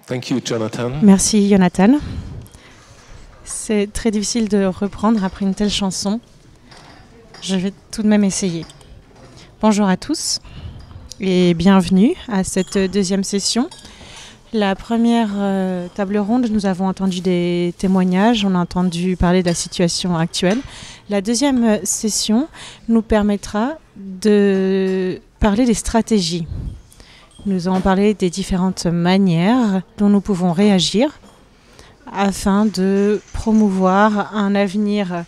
Thank you, Jonathan. Merci, Jonathan. C'est très difficile de reprendre après une telle chanson. Je vais tout de même essayer. Bonjour à tous et bienvenue à cette deuxième session. La première table ronde, nous avons entendu des témoignages, on a entendu parler de la situation actuelle. La deuxième session nous permettra de parler des stratégies. Nous allons parler des différentes manières dont nous pouvons réagir afin de promouvoir un avenir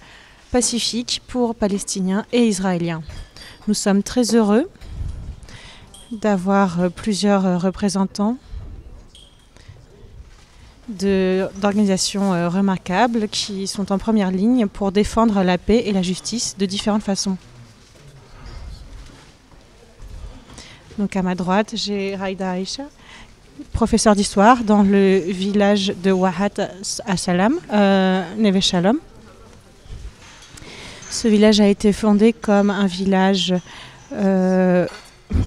pacifique pour Palestiniens et Israéliens. Nous sommes très heureux d'avoir plusieurs représentants d'organisations remarquables qui sont en première ligne pour défendre la paix et la justice de différentes façons. Donc à ma droite, j'ai Raïda Aïcha, professeure d'histoire dans le village de Wahat Salam, Neve Shalom. Ce village a été fondé comme un village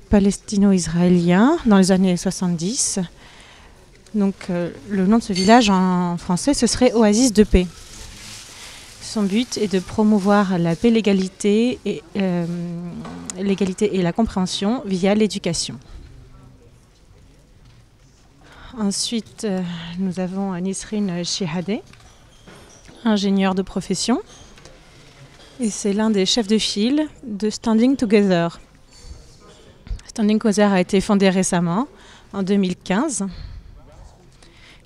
palestino-israélien dans les années 70. Donc le nom de ce village en français, ce serait Oasis de paix. Son but est de promouvoir la paix, l'égalité et la compréhension via l'éducation. Ensuite, nous avons Nisrine Shihadeh, ingénieur de profession. Et c'est l'un des chefs de file de Standing Together. Standing Together a été fondé récemment, en 2015.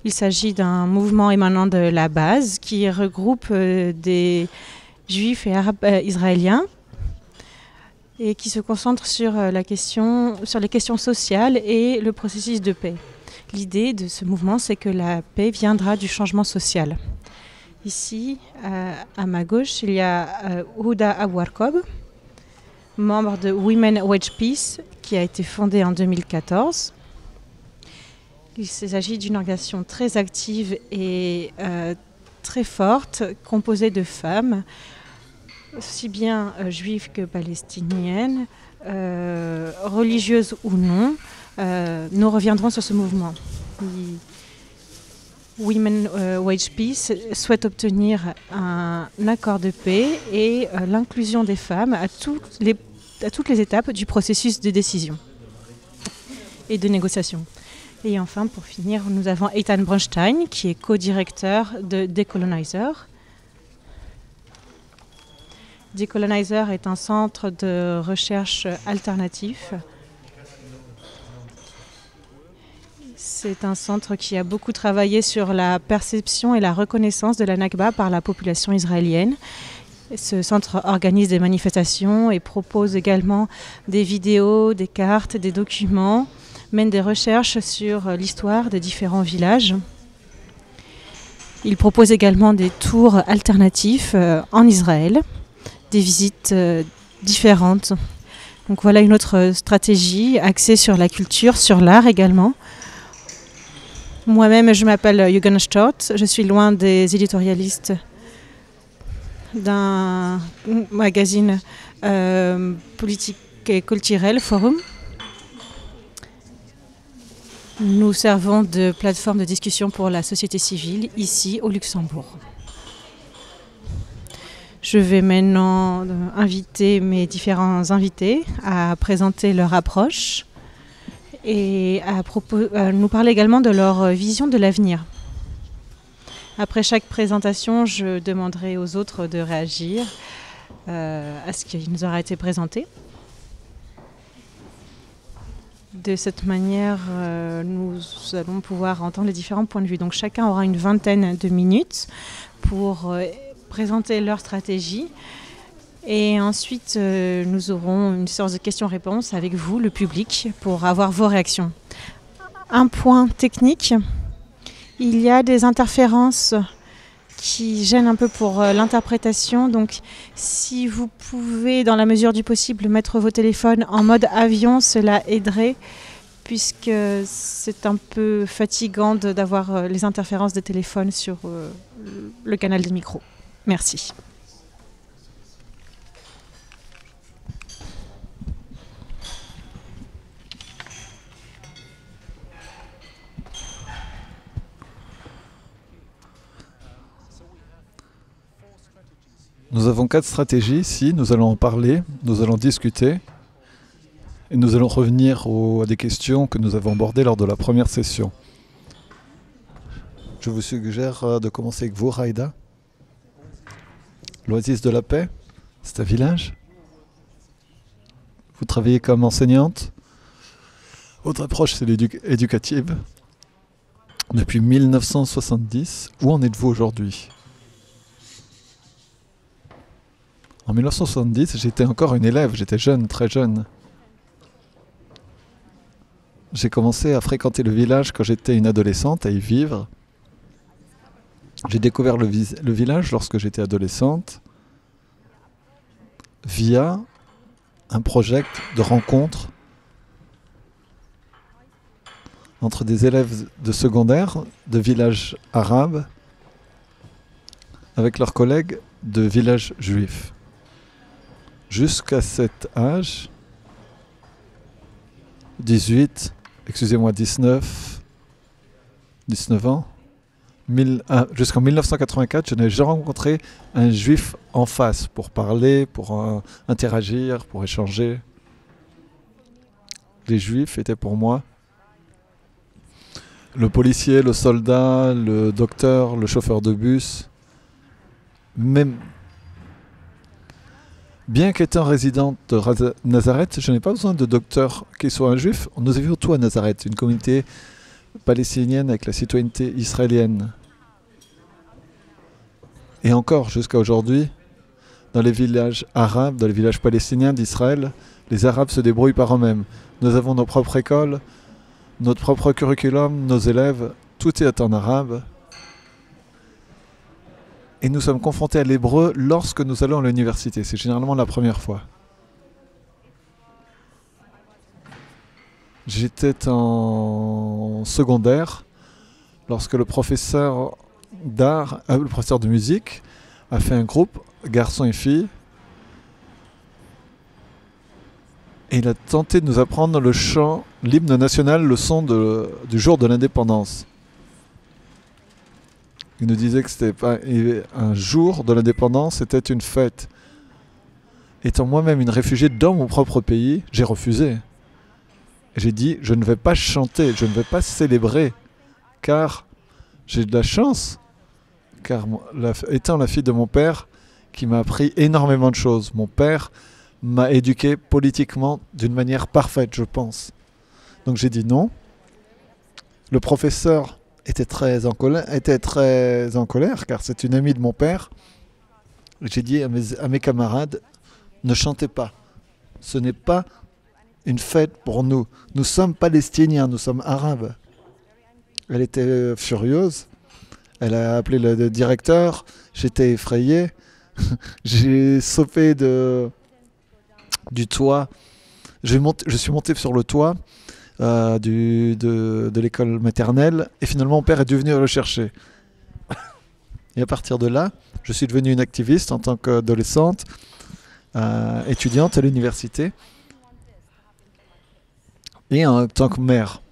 Il s'agit d'un mouvement émanant de la base qui regroupe des juifs et arabes israéliens et qui se concentre sur les questions sociales et le processus de paix. L'idée de ce mouvement, c'est que la paix viendra du changement social. Ici, à ma gauche, il y a Houda Abouarkob, membre de Women Wage Peace, qui a été fondée en 2014. Il s'agit d'une organisation très active et très forte, composée de femmes, aussi bien juives que palestiniennes, religieuses ou non. Nous reviendrons sur ce mouvement. Women Wage Peace souhaite obtenir un accord de paix et l'inclusion des femmes à toutes les étapes du processus de décision et de négociation. Et enfin, pour finir, nous avons Eitan Bronstein, qui est co-directeur de Decolonizer. Decolonizer est un centre de recherche alternatif. C'est un centre qui a beaucoup travaillé sur la perception et la reconnaissance de la Nakba par la population israélienne. Ce centre organise des manifestations et propose également des vidéos, des cartes, des documents, mène des recherches sur l'histoire des différents villages. Il propose également des tours alternatifs en Israël, des visites différentes. Donc voilà une autre stratégie axée sur la culture, sur l'art également. Moi-même, je m'appelle Yugan Stott, je suis loin des éditorialistes d'un magazine politique et culturel, Forum. Nous servons de plateforme de discussion pour la société civile ici au Luxembourg. Je vais maintenant inviter mes différents invités à présenter leur approche et à nous parler également de leur vision de l'avenir. Après chaque présentation, je demanderai aux autres de réagir à ce qui nous aura été présenté. De cette manière, nous allons pouvoir entendre les différents points de vue. Donc chacun aura une vingtaine de minutes pour présenter leur stratégie. Et ensuite, nous aurons une séance de questions-réponses avec vous, le public, pour avoir vos réactions. Un point technique, il y a des interférences qui gênent un peu pour l'interprétation. Donc si vous pouvez, dans la mesure du possible, mettre vos téléphones en mode avion, cela aiderait, puisque c'est un peu fatigant d'avoir les interférences des téléphones sur le canal des micros. Merci. Nous avons 4 stratégies ici, nous allons en parler, nous allons discuter et nous allons revenir à des questions que nous avons abordées lors de la première session. Je vous suggère de commencer avec vous, Raïda. L'Oasis de la Paix, c'est un village. Vous travaillez comme enseignante. Votre approche, c'est l'éducative. Depuis 1970, où en êtes-vous aujourd'hui ? En 1970, j'étais encore une élève, j'étais jeune, très jeune. J'ai commencé à fréquenter le village quand j'étais une adolescente, à y vivre. J'ai découvert le village lorsque j'étais adolescente via un projet de rencontre entre des élèves de secondaire de villages arabes avec leurs collègues de villages juifs. Jusqu'à cet âge, 19 ans, jusqu'en 1984, je n'ai jamais rencontré un juif en face pour parler, pour interagir, pour échanger. Les juifs étaient pour moi le policier, le soldat, le docteur, le chauffeur de bus. Même bien qu'étant résidente de Nazareth, je n'ai pas besoin de docteur qui soit un juif. Nous avions tout à Nazareth, une communauté palestinienne avec la citoyenneté israélienne. Et encore, jusqu'à aujourd'hui, dans les villages arabes, dans les villages palestiniens d'Israël, les Arabes se débrouillent par eux-mêmes. Nous avons nos propres écoles, notre propre curriculum, nos élèves, tout est en arabe. Et nous sommes confrontés à l'hébreu lorsque nous allons à l'université. C'est généralement la première fois. J'étais en secondaire lorsque le professeur d'art, le professeur de musique, a fait un groupe, garçons et filles. Et il a tenté de nous apprendre le chant, l'hymne national, le son du jour de l'indépendance. Il nous disait que c'était pas un jour de l'indépendance, c'était une fête. Étant moi-même une réfugiée dans mon propre pays, j'ai refusé. J'ai dit, je ne vais pas chanter, je ne vais pas célébrer, car j'ai de la chance, car étant la fille de mon père, qui m'a appris énormément de choses. Mon père m'a éduqué politiquement d'une manière parfaite, je pense. Donc j'ai dit non. Le professeur était très en colère, car c'est une amie de mon père. J'ai dit à mes camarades, ne chantez pas. Ce n'est pas une fête pour nous. Nous sommes palestiniens, nous sommes arabes. Elle était furieuse. Elle a appelé le directeur. J'étais effrayé. J'ai sauté du toit. Je suis monté sur le toit de l'école maternelle et finalement mon père est dû venir le chercher. Et à partir de là, je suis devenue une activiste en tant qu'adolescente, étudiante à l'université et en tant que mère.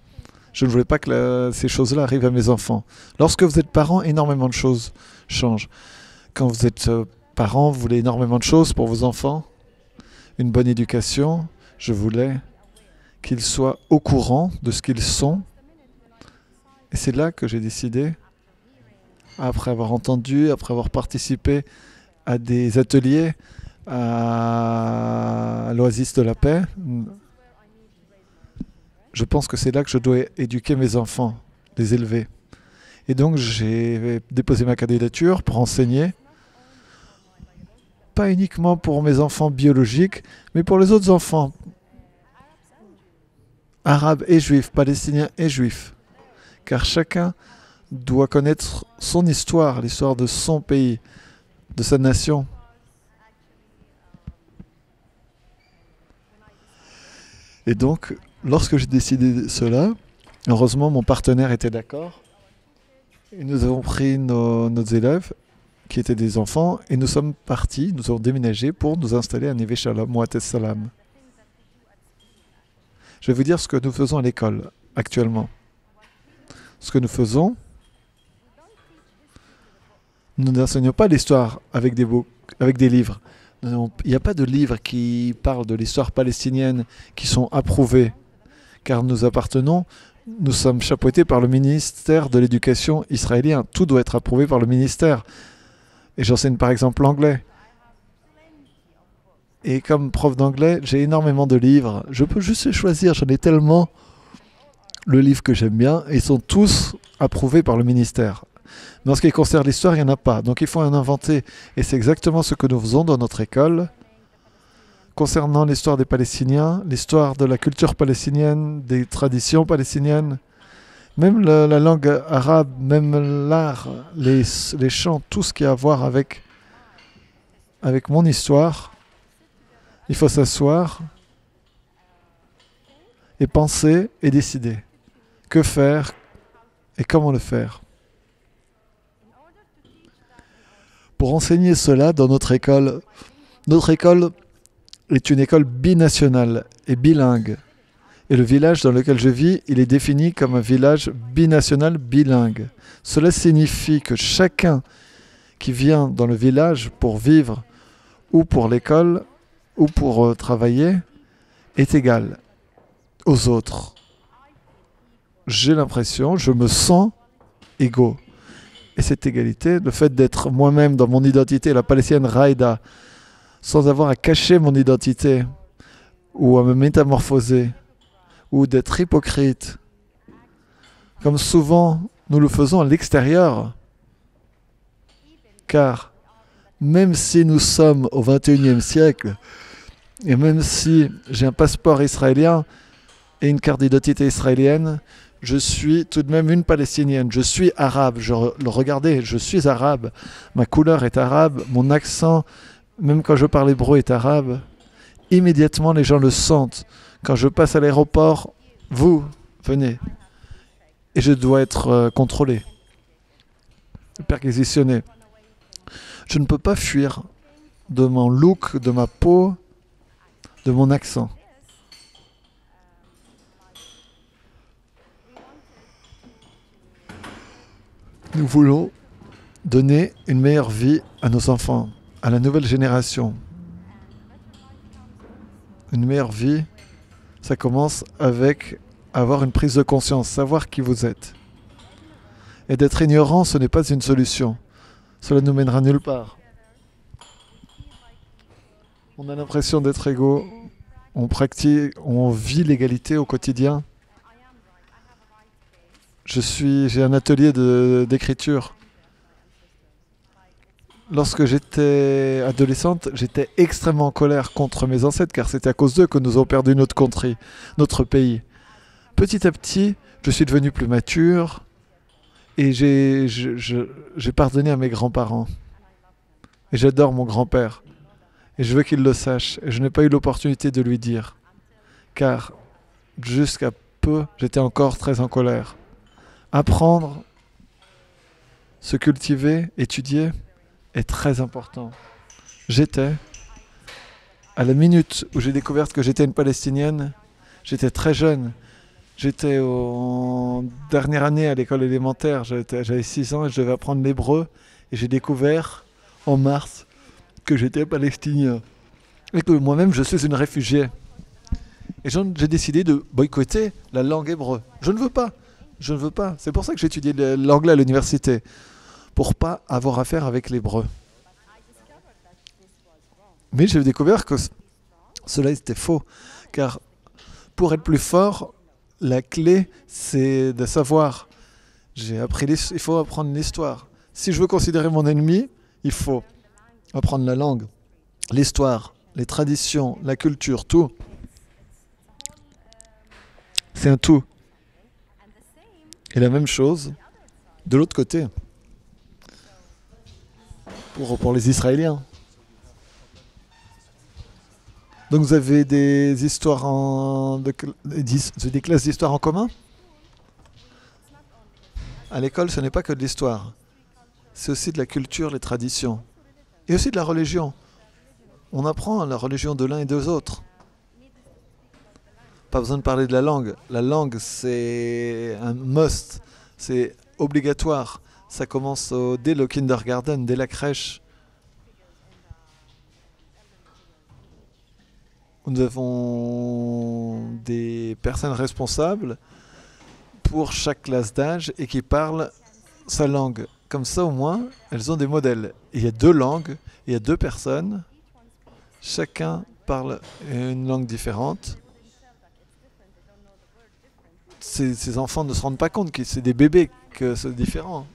Je ne voulais pas que ces choses-là arrivent à mes enfants. Lorsque vous êtes parent, énormément de choses changent. Quand vous êtes parent, vous voulez énormément de choses pour vos enfants. Une bonne éducation, je voulais qu'ils soient au courant de ce qu'ils sont. Et c'est là que j'ai décidé, après avoir entendu, après avoir participé à des ateliers à l'Oasis de la Paix, je pense que c'est là que je dois éduquer mes enfants, les élever. Et donc j'ai déposé ma candidature pour enseigner, pas uniquement pour mes enfants biologiques, mais pour les autres enfants, arabes et juifs, palestiniens et juifs. Car chacun doit connaître son histoire, l'histoire de son pays, de sa nation. Et donc, lorsque j'ai décidé cela, heureusement mon partenaire était d'accord. Et nous avons pris nos élèves, qui étaient des enfants, et nous sommes partis, nous avons déménagé pour nous installer à Neve Shalom, Moates Salam. Je vais vous dire ce que nous faisons à l'école actuellement. Ce que nous faisons, Nous n'enseignons pas l'histoire avec avec des livres. Il n'y a pas de livres qui parlent de l'histoire palestinienne qui sont approuvés, car nous sommes chapeautés par le ministère de l'Éducation israélien. Tout doit être approuvé par le ministère. Et j'enseigne par exemple l'anglais. Et comme prof d'anglais, j'ai énormément de livres. Je peux juste choisir, j'en ai tellement. Le livre que j'aime bien, et ils sont tous approuvés par le ministère. Mais en ce qui concerne l'histoire, il n'y en a pas. Donc il faut en inventer. Et c'est exactement ce que nous faisons dans notre école. Concernant l'histoire des Palestiniens, l'histoire de la culture palestinienne, des traditions palestiniennes, même la langue arabe, même l'art, les chants, tout ce qui a à voir avec mon histoire, il faut s'asseoir et penser et décider. Que faire et comment le faire. Pour enseigner cela dans notre école est une école binationale et bilingue. Et le village dans lequel je vis, il est défini comme un village binational bilingue. Cela signifie que chacun qui vient dans le village pour vivre ou pour l'école ou pour travailler est égal aux autres. J'ai l'impression, je me sens égaux. Et cette égalité, le fait d'être moi-même dans mon identité, la palestinienne Raïda, sans avoir à cacher mon identité, ou à me métamorphoser, ou d'être hypocrite, comme souvent nous le faisons à l'extérieur, car même si nous sommes au XXIe siècle, et même si j'ai un passeport israélien et une carte d'identité israélienne, je suis tout de même une Palestinienne, je suis arabe, regardez, je suis arabe, ma couleur est arabe, mon accent, même quand je parle hébreu, est arabe. Immédiatement, les gens le sentent. Quand je passe à l'aéroport, vous, venez. Et je dois être contrôlé, perquisitionné. Je ne peux pas fuir de mon look, de ma peau, de mon accent. Nous voulons donner une meilleure vie à nos enfants, à la nouvelle génération. Une meilleure vie, ça commence avec avoir une prise de conscience, savoir qui vous êtes. Et d'être ignorant, ce n'est pas une solution. Cela ne nous mènera nulle part. On a l'impression d'être égaux, on vit l'égalité au quotidien. J'ai un atelier d'écriture. Lorsque j'étais adolescente, j'étais extrêmement en colère contre mes ancêtres, car c'était à cause d'eux que nous avons perdu notre pays. Petit à petit, je suis devenu plus mature et j'ai pardonné à mes grands-parents. Et j'adore mon grand-père. Et je veux qu'il le sache. Et je n'ai pas eu l'opportunité de lui dire. Car jusqu'à peu, j'étais encore très en colère. Apprendre, se cultiver, étudier est très important. J'étais, à la minute où j'ai découvert que j'étais une Palestinienne, j'étais très jeune. J'étais en dernière année à l'école élémentaire, j'avais 6 ans et je devais apprendre l'hébreu. Et j'ai découvert en mars que j'étais palestinien. Et que moi-même je suis une réfugiée. Et j'ai décidé de boycotter la langue hébreu. Je ne veux pas. Je ne veux pas. C'est pour ça que j'ai étudié l'anglais à l'université. Pour pas avoir affaire avec l'hébreu. Mais j'ai découvert que cela était faux. Car pour être plus fort, la clé, c'est de savoir. Il faut apprendre l'histoire. Si je veux considérer mon ennemi, il faut apprendre la langue, l'histoire, les traditions, la culture, tout. C'est un tout. Et la même chose de l'autre côté. Pour les Israéliens. Donc vous avez des histoires des classes d'histoire en commun? À l'école, ce n'est pas que de l'histoire. C'est aussi de la culture, les traditions. Et aussi de la religion. On apprend la religion de l'un et des autres. Pas besoin de parler de la langue. La langue, c'est un must. C'est obligatoire. Ça commence dès le kindergarten, dès la crèche. Nous avons des personnes responsables pour chaque classe d'âge et qui parlent sa langue. Comme ça, au moins, elles ont des modèles. Il y a 2 langues, il y a 2 personnes. Chacun parle une langue différente. Ces enfants ne se rendent pas compte que c'est des bébés, que c'est différent.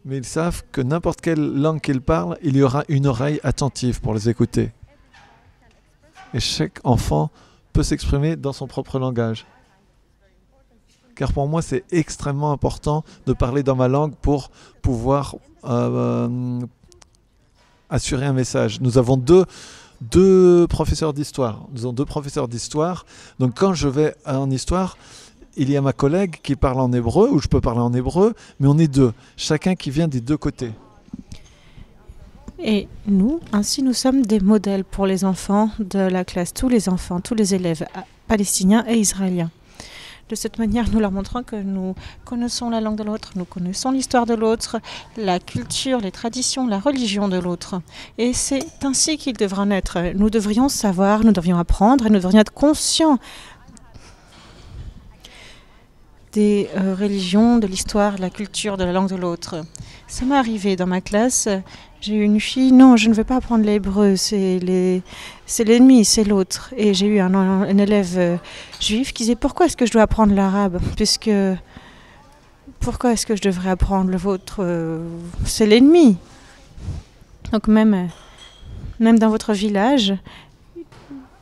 Mais ils savent que n'importe quelle langue qu'ils parlent, il y aura une oreille attentive pour les écouter. Et chaque enfant peut s'exprimer dans son propre langage. Car pour moi, c'est extrêmement important de parler dans ma langue pour pouvoir assurer un message. Nous avons deux professeurs d'histoire. Nous avons 2 professeurs d'histoire. Donc quand je vais en histoire, il y a ma collègue qui parle en hébreu, ou je peux parler en hébreu, mais on est 2. Chacun qui vient des 2 côtés. Et nous, ainsi, nous sommes des modèles pour les enfants de la classe, tous les enfants, tous les élèves palestiniens et israéliens. De cette manière, nous leur montrons que nous connaissons la langue de l'autre, nous connaissons l'histoire de l'autre, la culture, les traditions, la religion de l'autre. Et c'est ainsi qu'il devra naître. Nous devrions savoir, nous devrions apprendre et nous devrions être conscients des religions, de l'histoire, de la culture, de la langue de l'autre. Ça m'est arrivé dans ma classe. J'ai eu une fille, non, je ne veux pas apprendre l'hébreu, c'est l'ennemi, c'est l'autre. Et j'ai eu un élève juif qui disait, pourquoi est-ce que je dois apprendre l'arabe? Pourquoi est-ce que je devrais apprendre le vôtre? C'est l'ennemi. Donc même dans votre village,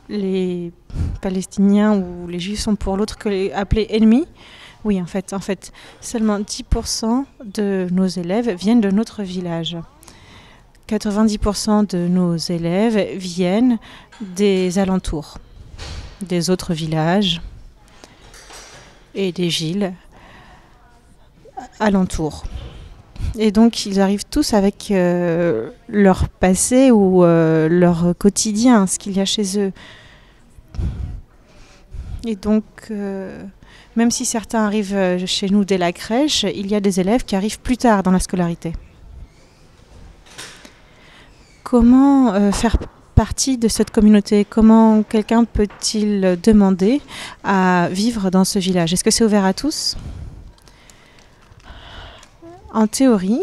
les Palestiniens ou les Juifs sont pour l'autre appelés ennemis. Oui, en fait, seulement 10% de nos élèves viennent de notre village. 90% de nos élèves viennent des alentours, des autres villages et des villes alentours. Et donc, ils arrivent tous avec leur passé ou leur quotidien, ce qu'il y a chez eux. Et donc, même si certains arrivent chez nous dès la crèche, il y a des élèves qui arrivent plus tard dans la scolarité. Comment faire partie de cette communauté? Comment quelqu'un peut-il demander à vivre dans ce village? Est-ce que c'est ouvert à tous? En théorie,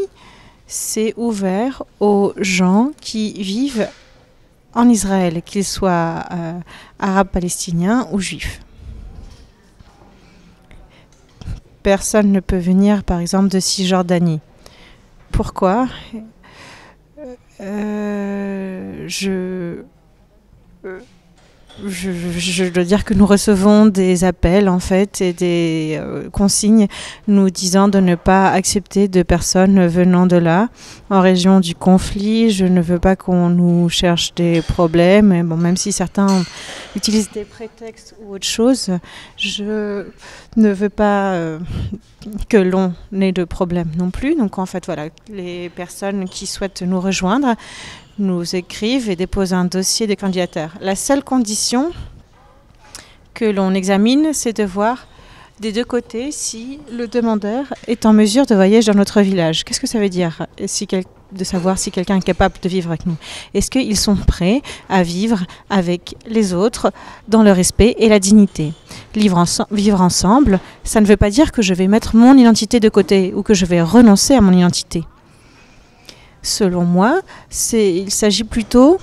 c'est ouvert aux gens qui vivent en Israël, qu'ils soient arabes, palestiniens ou juifs. Personne ne peut venir, par exemple, de Cisjordanie. Pourquoi? Je dois dire que nous recevons des appels en fait et des consignes nous disant de ne pas accepter de personnes venant de là, en région du conflit. Je ne veux pas qu'on nous cherche des problèmes. Et bon, même si certains utilisent des prétextes ou autre chose, je ne veux pas que l'on ait de problèmes non plus. Donc en fait, voilà, les personnes qui souhaitent nous rejoindre nous écrivent et déposent un dossier de candidature. La seule condition que l'on examine, c'est de voir des 2 côtés si le demandeur est en mesure de voyager dans notre village. Qu'est-ce que ça veut dire? De savoir si quelqu'un est capable de vivre avec nous. Est-ce qu'ils sont prêts à vivre avec les autres dans le respect et la dignité? Vivre ensemble, ça ne veut pas dire que je vais mettre mon identité de côté ou que je vais renoncer à mon identité. Selon moi, il s'agit plutôt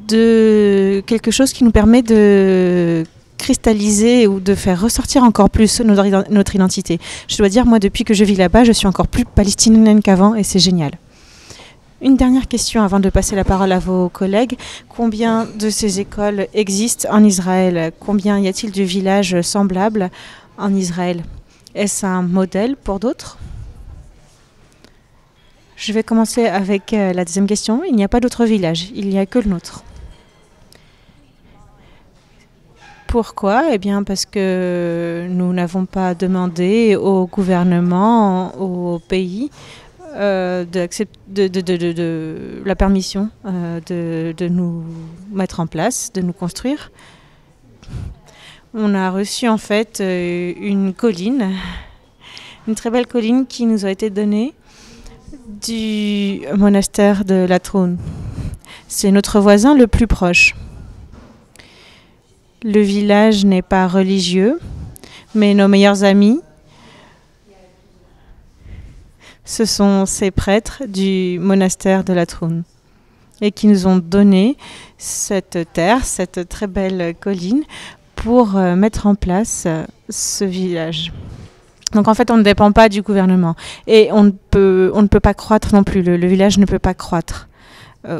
de quelque chose qui nous permet de cristalliser ou de faire ressortir encore plus notre identité. Je dois dire, moi, depuis que je vis là-bas, je suis encore plus palestinienne qu'avant et c'est génial. Une dernière question avant de passer la parole à vos collègues. Combien de ces écoles existent en Israël? Combien y a-t-il de villages semblables en Israël? Est-ce un modèle pour d'autres? Je vais commencer avec la deuxième question. Il n'y a pas d'autre village, il n'y a que le nôtre. Pourquoi? Eh bien parce que nous n'avons pas demandé au gouvernement, au pays, la permission de nous mettre en place, de nous construire. On a reçu en fait une colline Une très belle colline qui nous a été donnée du monastère de Latroun. C'est notre voisin le plus proche. Le village n'est pas religieux, mais nos meilleurs amis, ce sont ces prêtres du monastère de Latroun et qui nous ont donné cette terre, cette très belle colline pour mettre en place ce village. Donc en fait, on ne dépend pas du gouvernement et on ne peut pas croître non plus. Le village ne peut pas croître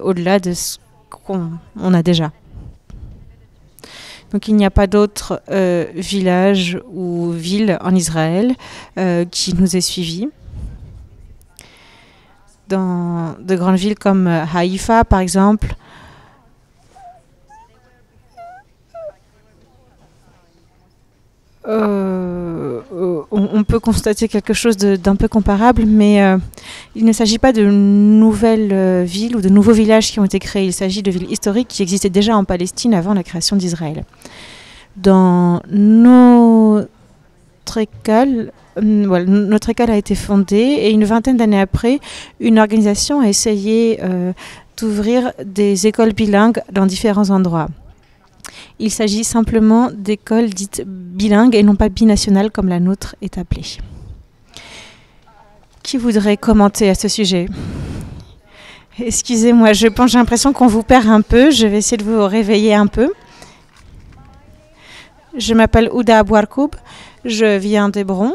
au-delà de ce qu'on a déjà. Donc il n'y a pas d'autres villages ou villes en Israël qui nous aient suivis. Dans de grandes villes comme Haïfa, par exemple, on peut constater quelque chose d'un peu comparable, mais il ne s'agit pas de nouvelles villes ou de nouveaux villages qui ont été créés. Il s'agit de villes historiques qui existaient déjà en Palestine avant la création d'Israël. Dans notre école a été fondée et une vingtaine d'années après, une organisation a essayé d'ouvrir des écoles bilingues dans différents endroits. Il s'agit simplement d'écoles dites bilingues et non pas binationales comme la nôtre est appelée. Qui voudrait commenter à ce sujet? Excusez-moi, j'ai l'impression qu'on vous perd un peu. Je vais essayer de vous réveiller un peu. Je m'appelle Ouda Abouarkoub. Je viens d'Hébron.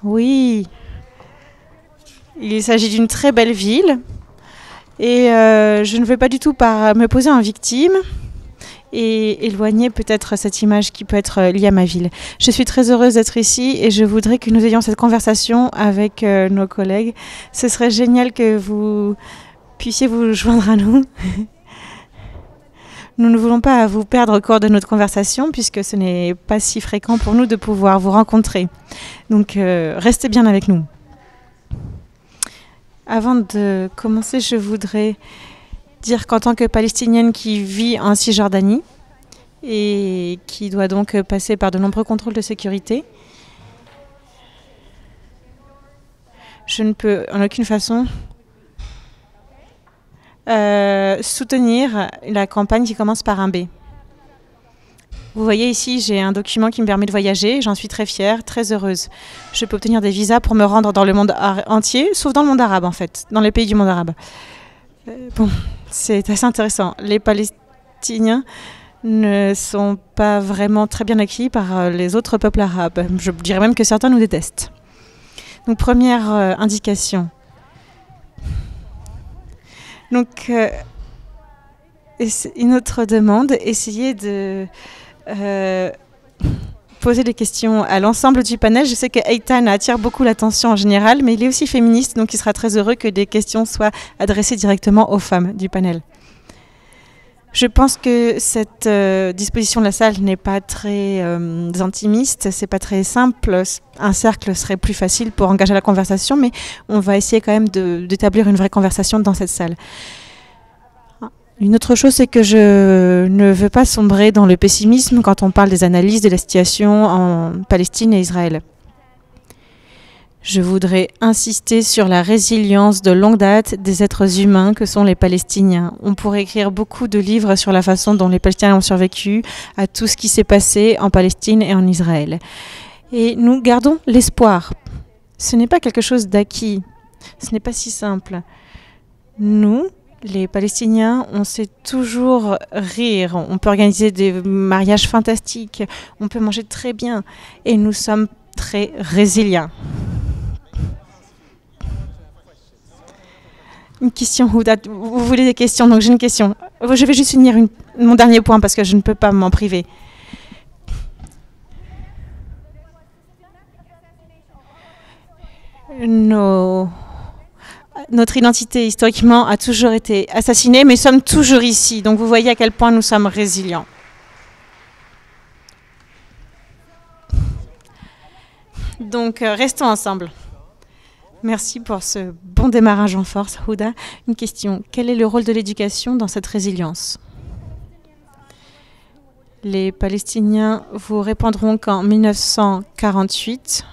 Oui. Il s'agit d'une très belle ville. Et je ne veux pas du tout me poser en victime et éloigner peut-être cette image qui peut être liée à ma ville. Je suis très heureuse d'être ici et je voudrais que nous ayons cette conversation avec nos collègues. Ce serait génial que vous puissiez vous joindre à nous. Nous ne voulons pas vous perdre au cours de notre conversation puisque ce n'est pas si fréquent pour nous de pouvoir vous rencontrer. Donc restez bien avec nous. Avant de commencer, je voudrais dire qu'en tant que Palestinienne qui vit en Cisjordanie et qui doit donc passer par de nombreux contrôles de sécurité, je ne peux en aucune façon soutenir la campagne qui commence par un B. Vous voyez ici, j'ai un document qui me permet de voyager. J'en suis très fière, très heureuse. Je peux obtenir des visas pour me rendre dans le monde entier, sauf dans le monde arabe en fait, dans les pays du monde arabe. Bon, c'est assez intéressant. Les Palestiniens ne sont pas vraiment très bien accueillis par les autres peuples arabes. Je dirais même que certains nous détestent. Donc première indication. Donc une autre demande, essayez de poser des questions à l'ensemble du panel. Je sais que Eitan attire beaucoup l'attention en général, mais il est aussi féministe, donc il sera très heureux que des questions soient adressées directement aux femmes du panel. Je pense que cette disposition de la salle n'est pas très intimiste, c'est pas très simple. Un cercle serait plus facile pour engager la conversation, mais on va essayer quand même d'établir une vraie conversation dans cette salle. Une autre chose, c'est que je ne veux pas sombrer dans le pessimisme quand on parle des analyses de la situation en Palestine et Israël. Je voudrais insister sur la résilience de longue date des êtres humains que sont les Palestiniens. On pourrait écrire beaucoup de livres sur la façon dont les Palestiniens ont survécu à tout ce qui s'est passé en Palestine et en Israël. Et nous gardons l'espoir. Ce n'est pas quelque chose d'acquis. Ce n'est pas si simple. Nous, les Palestiniens, on sait toujours rire, on peut organiser des mariages fantastiques, on peut manger très bien et nous sommes très résilients. Une question, Ouda, vous voulez des questions? Donc j'ai une question. Je vais juste finir mon dernier point parce que je ne peux pas m'en priver. Notre identité, historiquement, a toujours été assassinée, mais nous sommes toujours ici. Donc vous voyez à quel point nous sommes résilients. Donc restons ensemble. Merci pour ce bon démarrage en force, Ouda. Une question. Quel est le rôle de l'éducation dans cette résilience? Les Palestiniens vous répondront qu'en 1948,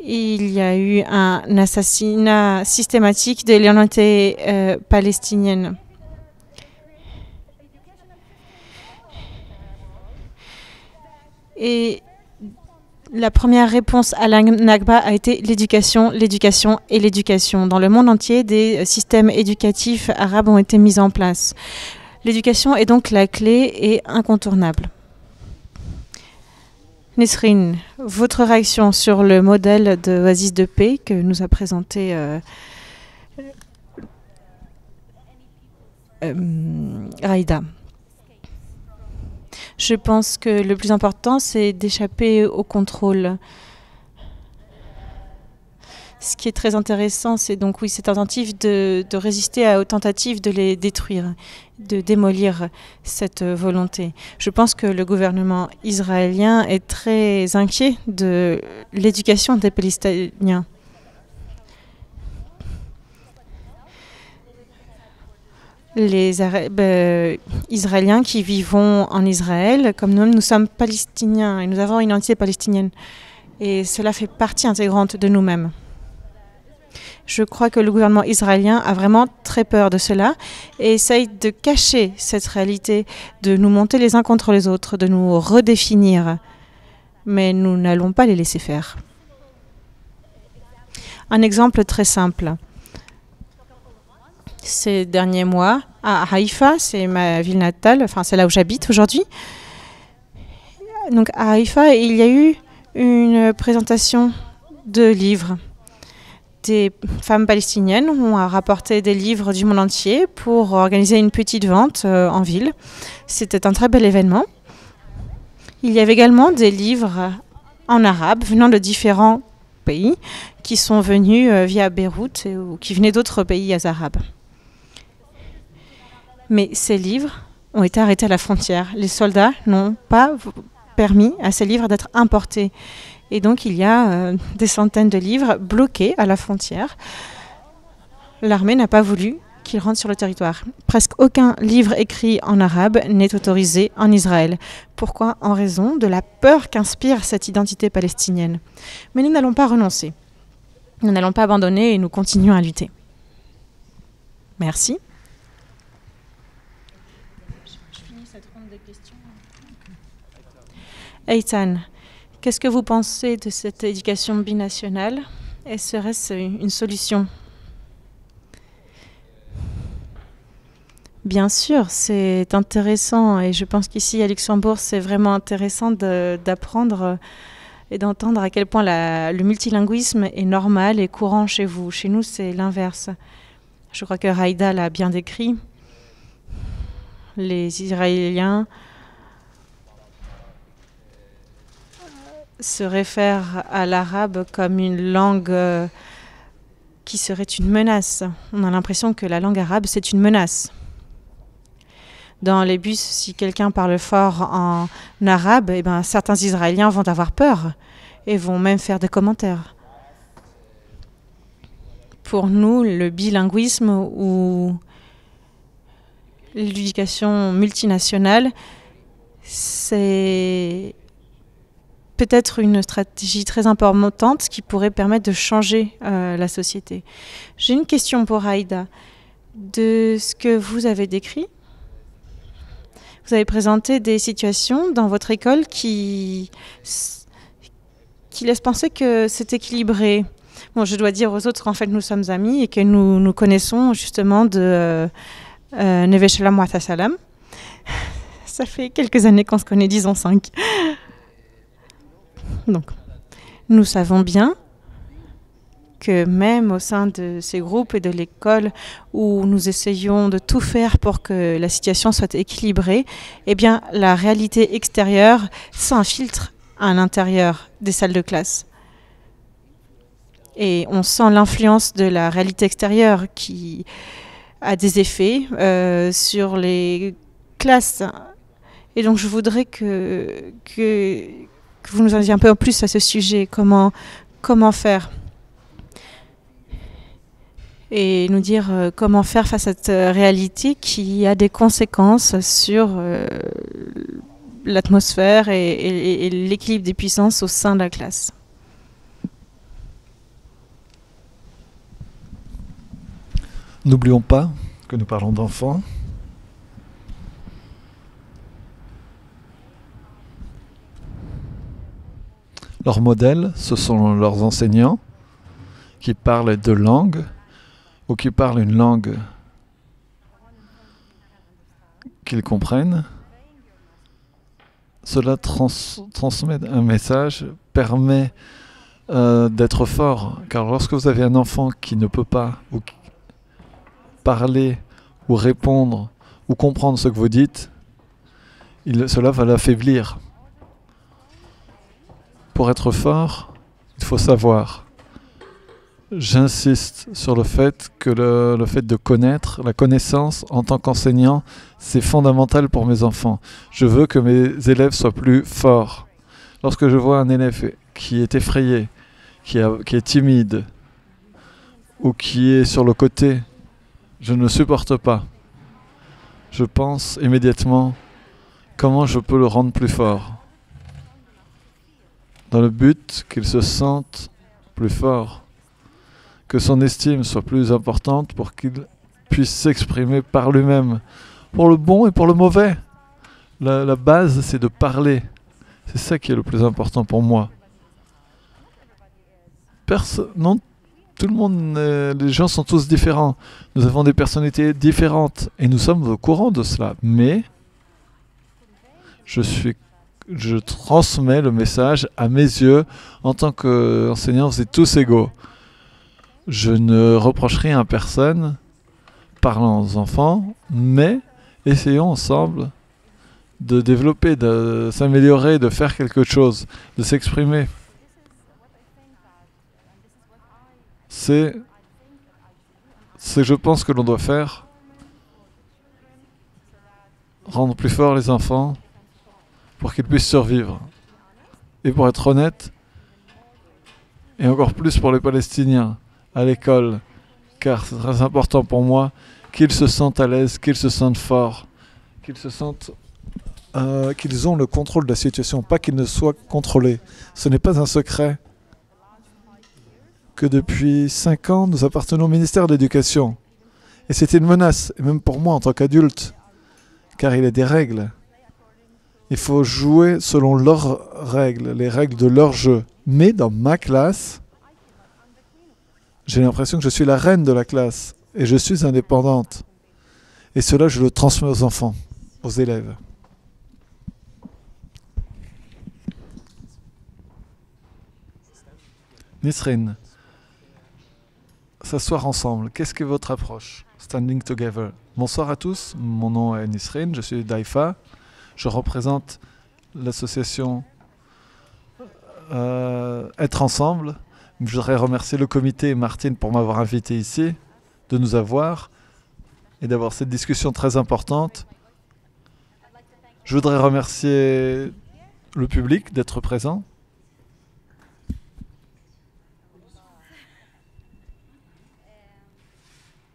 il y a eu un assassinat systématique des minorités palestiniennes. Et la première réponse à la Nakba a été l'éducation, l'éducation et l'éducation. Dans le monde entier, des systèmes éducatifs arabes ont été mis en place. L'éducation est donc la clé et incontournable. Nesrine, votre réaction sur le modèle de oasis de paix que nous a présenté Raïda. Je pense que le plus important, c'est d'échapper au contrôle. Ce qui est très intéressant, c'est donc, oui, cette tentative de résister aux tentatives de les détruire, de démolir cette volonté. Je pense que le gouvernement israélien est très inquiet de l'éducation des Palestiniens. Les Israéliens qui vivons en Israël, comme nous sommes palestiniens et nous avons une identité palestinienne. Et cela fait partie intégrante de nous-mêmes. Je crois que le gouvernement israélien a vraiment très peur de cela et essaye de cacher cette réalité, de nous monter les uns contre les autres, de nous redéfinir. Mais nous n'allons pas les laisser faire. Un exemple très simple. Ces derniers mois, à Haïfa, c'est ma ville natale, enfin c'est là où j'habite aujourd'hui. Donc à Haïfa, il y a eu une présentation de livres. Des femmes palestiniennes ont rapporté des livres du monde entier pour organiser une petite vente en ville. C'était un très bel événement. Il y avait également des livres en arabe venant de différents pays qui sont venus via Beyrouth ou qui venaient d'autres pays arabes. Mais ces livres ont été arrêtés à la frontière. Les soldats n'ont pas permis à ces livres d'être importés. Et donc, il y a des centaines de livres bloqués à la frontière. L'armée n'a pas voulu qu'ils rentrent sur le territoire. Presque aucun livre écrit en arabe n'est autorisé en Israël. Pourquoi? En raison de la peur qu'inspire cette identité palestinienne. Mais nous n'allons pas renoncer. Nous n'allons pas abandonner et nous continuons à lutter. Merci. Eitan, qu'est-ce que vous pensez de cette éducation binationale et serait-ce une solution? Bien sûr, c'est intéressant et je pense qu'ici à Luxembourg, c'est vraiment intéressant d'apprendre et d'entendre à quel point le multilinguisme est normal et courant chez vous. Chez nous, c'est l'inverse. Je crois que Raïda l'a bien décrit. Les Israéliens se réfèrent à l'arabe comme une langue qui serait une menace. On a l'impression que la langue arabe, c'est une menace. Dans les bus, si quelqu'un parle fort en arabe, eh ben, certains Israéliens vont avoir peur et vont même faire des commentaires. Pour nous, le bilinguisme ou l'éducation multinationale, c'est peut-être une stratégie très importante qui pourrait permettre de changer la société. J'ai une question pour Aïda. De ce que vous avez décrit, vous avez présenté des situations dans votre école qui laissent penser que c'est équilibré. Bon, je dois dire aux autres qu'en fait nous sommes amis et que nous nous connaissons justement de Neve Shalom wa Salam. Ça fait quelques années qu'on se connaît, disons 5. Donc, nous savons bien que même au sein de ces groupes et de l'école où nous essayons de tout faire pour que la situation soit équilibrée, eh bien, la réalité extérieure s'infiltre à l'intérieur des salles de classe. Et on sent l'influence de la réalité extérieure qui a des effets sur les classes. Et donc, je voudrais que vous nous en disiez un peu plus à ce sujet, comment faire et nous dire comment faire face à cette réalité qui a des conséquences sur l'atmosphère et l'équilibre des puissances au sein de la classe. N'oublions pas que nous parlons d'enfants. Leurs modèles, ce sont leurs enseignants qui parlent deux langues ou qui parlent une langue qu'ils comprennent. Cela transmet un message, permet d'être fort. Car lorsque vous avez un enfant qui ne peut pas parler ou répondre ou comprendre ce que vous dites, cela va l'affaiblir. Pour être fort, il faut savoir. J'insiste sur le fait que le fait de connaître, la connaissance en tant qu'enseignant, c'est fondamental pour mes enfants. Je veux que mes élèves soient plus forts. Lorsque je vois un élève qui est effrayé, qui est timide, ou qui est sur le côté, je ne supporte pas. Je pense immédiatement comment je peux le rendre plus fort. Dans le but qu'il se sente plus fort. Que son estime soit plus importante pour qu'il puisse s'exprimer par lui-même, pour le bon et pour le mauvais. La base, c'est de parler. C'est ça qui est le plus important pour moi. Non, tout le monde, les gens sont tous différents. Nous avons des personnalités différentes et nous sommes au courant de cela. Mais je transmets le message à mes yeux. En tant qu'enseignant, vous êtes tous égaux. Je ne reproche rien à personne, parlant aux enfants, mais essayons ensemble de développer, de s'améliorer, de faire quelque chose, de s'exprimer. C'est ce que je pense que l'on doit faire. Rendre plus forts les enfants pour qu'ils puissent survivre. Et pour être honnête, et encore plus pour les Palestiniens, à l'école, car c'est très important pour moi qu'ils se sentent à l'aise, qu'ils se sentent forts, qu'ils se sentent qu'ils ont le contrôle de la situation, pas qu'ils ne soient contrôlés. Ce n'est pas un secret que depuis 5 ans, nous appartenons au ministère de l'Éducation. Et c'était une menace, et même pour moi en tant qu'adulte, car il y a des règles. Il faut jouer selon leurs règles, les règles de leur jeu. Mais dans ma classe, j'ai l'impression que je suis la reine de la classe et je suis indépendante. Et cela, je le transmets aux enfants, aux élèves. Nisrine, s'asseoir ensemble, qu'est-ce que votre approche? Standing together. Bonsoir à tous, mon nom est Nisrine, je suis d'Haïfa. Je représente l'association Être Ensemble. Je voudrais remercier le comité et Martine pour m'avoir invité ici, de nous avoir et d'avoir cette discussion très importante. Je voudrais remercier le public d'être présent.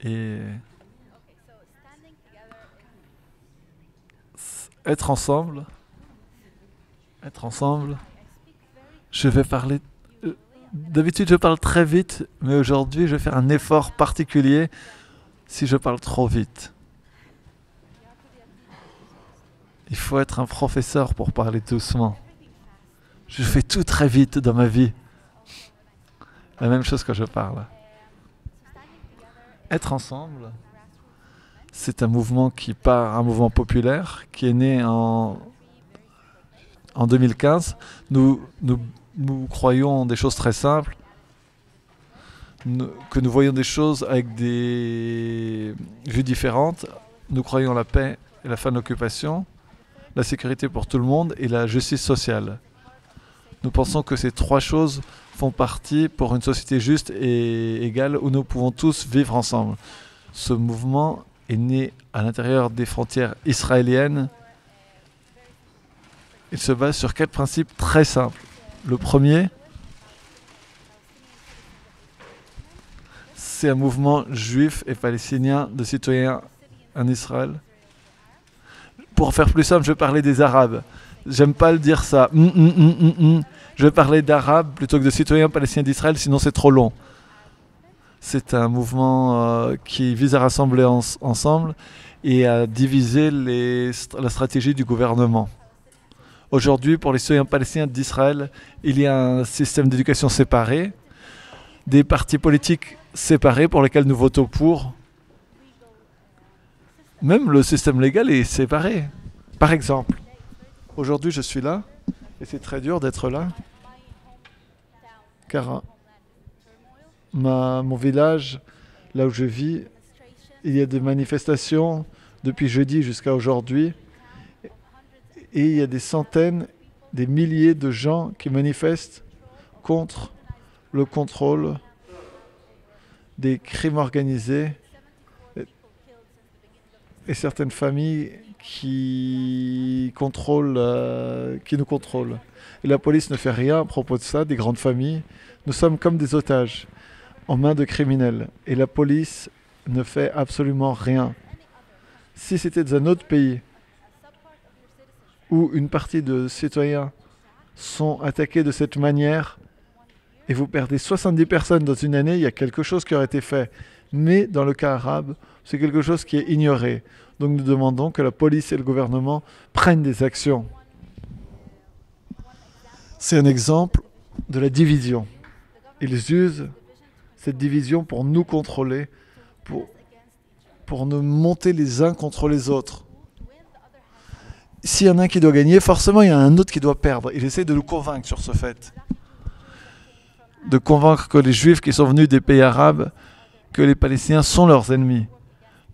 Et être ensemble, je vais parler. D'habitude, je parle très vite, mais aujourd'hui, je vais faire un effort particulier si je parle trop vite. Il faut être un professeur pour parler doucement. Je fais tout très vite dans ma vie. La même chose que je parle. Être ensemble, c'est un mouvement un mouvement populaire qui est né en 2015. Nous croyons des choses très simples, que nous voyons des choses avec des vues différentes. Nous croyons la paix et la fin de l'occupation, la sécurité pour tout le monde et la justice sociale. Nous pensons que ces 3 choses font partie pour une société juste et égale où nous pouvons tous vivre ensemble. Ce mouvement est né à l'intérieur des frontières israéliennes. Il se base sur 4 principes très simples. Le premier, c'est un mouvement juif et palestinien de citoyens en Israël. Pour faire plus simple, je vais parler des Arabes. J'aime pas le dire ça. Je vais parler d'Arabes plutôt que de citoyens palestiniens d'Israël, sinon c'est trop long. C'est un mouvement qui vise à rassembler ensemble et à diviser la stratégie du gouvernement. Aujourd'hui, pour les citoyens palestiniens d'Israël, il y a un système d'éducation séparé, des partis politiques séparés pour lesquels nous votons pour. Même le système légal est séparé. Par exemple, aujourd'hui je suis là, et c'est très dur d'être là, car mon village, là où je vis, il y a des manifestations depuis jeudi jusqu'à aujourd'hui, et il y a des centaines, des milliers de gens qui manifestent contre le contrôle des crimes organisés et certaines familles qui nous contrôlent. Et la police ne fait rien à propos de ça, des grandes familles. Nous sommes comme des otages en main de criminels. Et la police ne fait absolument rien. Si c'était dans un autre pays où une partie de citoyens sont attaqués de cette manière et vous perdez 70 personnes dans une année, il y a quelque chose qui aurait été fait. Mais dans le cas arabe, c'est quelque chose qui est ignoré. Donc nous demandons que la police et le gouvernement prennent des actions. C'est un exemple de la division. Ils usent cette division pour nous contrôler, pour nous monter les uns contre les autres. S'il y en a un qui doit gagner, forcément il y en a un autre qui doit perdre. Ils essaient de nous convaincre sur ce fait. De convaincre que les Juifs qui sont venus des pays arabes, que les Palestiniens sont leurs ennemis,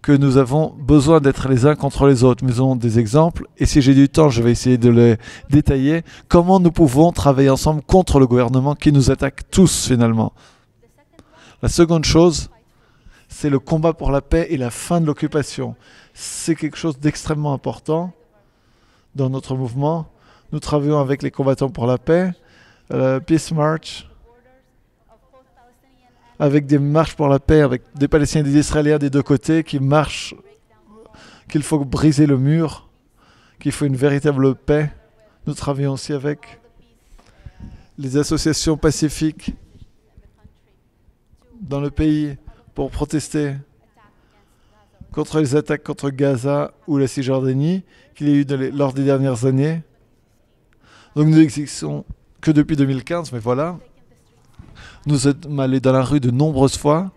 que nous avons besoin d'être les uns contre les autres. Nous avons des exemples, et si j'ai du temps, je vais essayer de les détailler, comment nous pouvons travailler ensemble contre le gouvernement qui nous attaque tous finalement. La seconde chose, c'est le combat pour la paix et la fin de l'occupation. C'est quelque chose d'extrêmement important dans notre mouvement. Nous travaillons avec les combattants pour la paix, Peace March, avec des marches pour la paix, avec des Palestiniens et des Israéliens des deux côtés qui marchent, qu'il faut briser le mur, qu'il faut une véritable paix. Nous travaillons aussi avec les associations pacifiques dans le pays pour protester contre les attaques contre Gaza ou la Cisjordanie qu'il y a eu lors des dernières années. Donc nous n'existons que depuis 2015, mais voilà. Nous sommes allés dans la rue de nombreuses fois.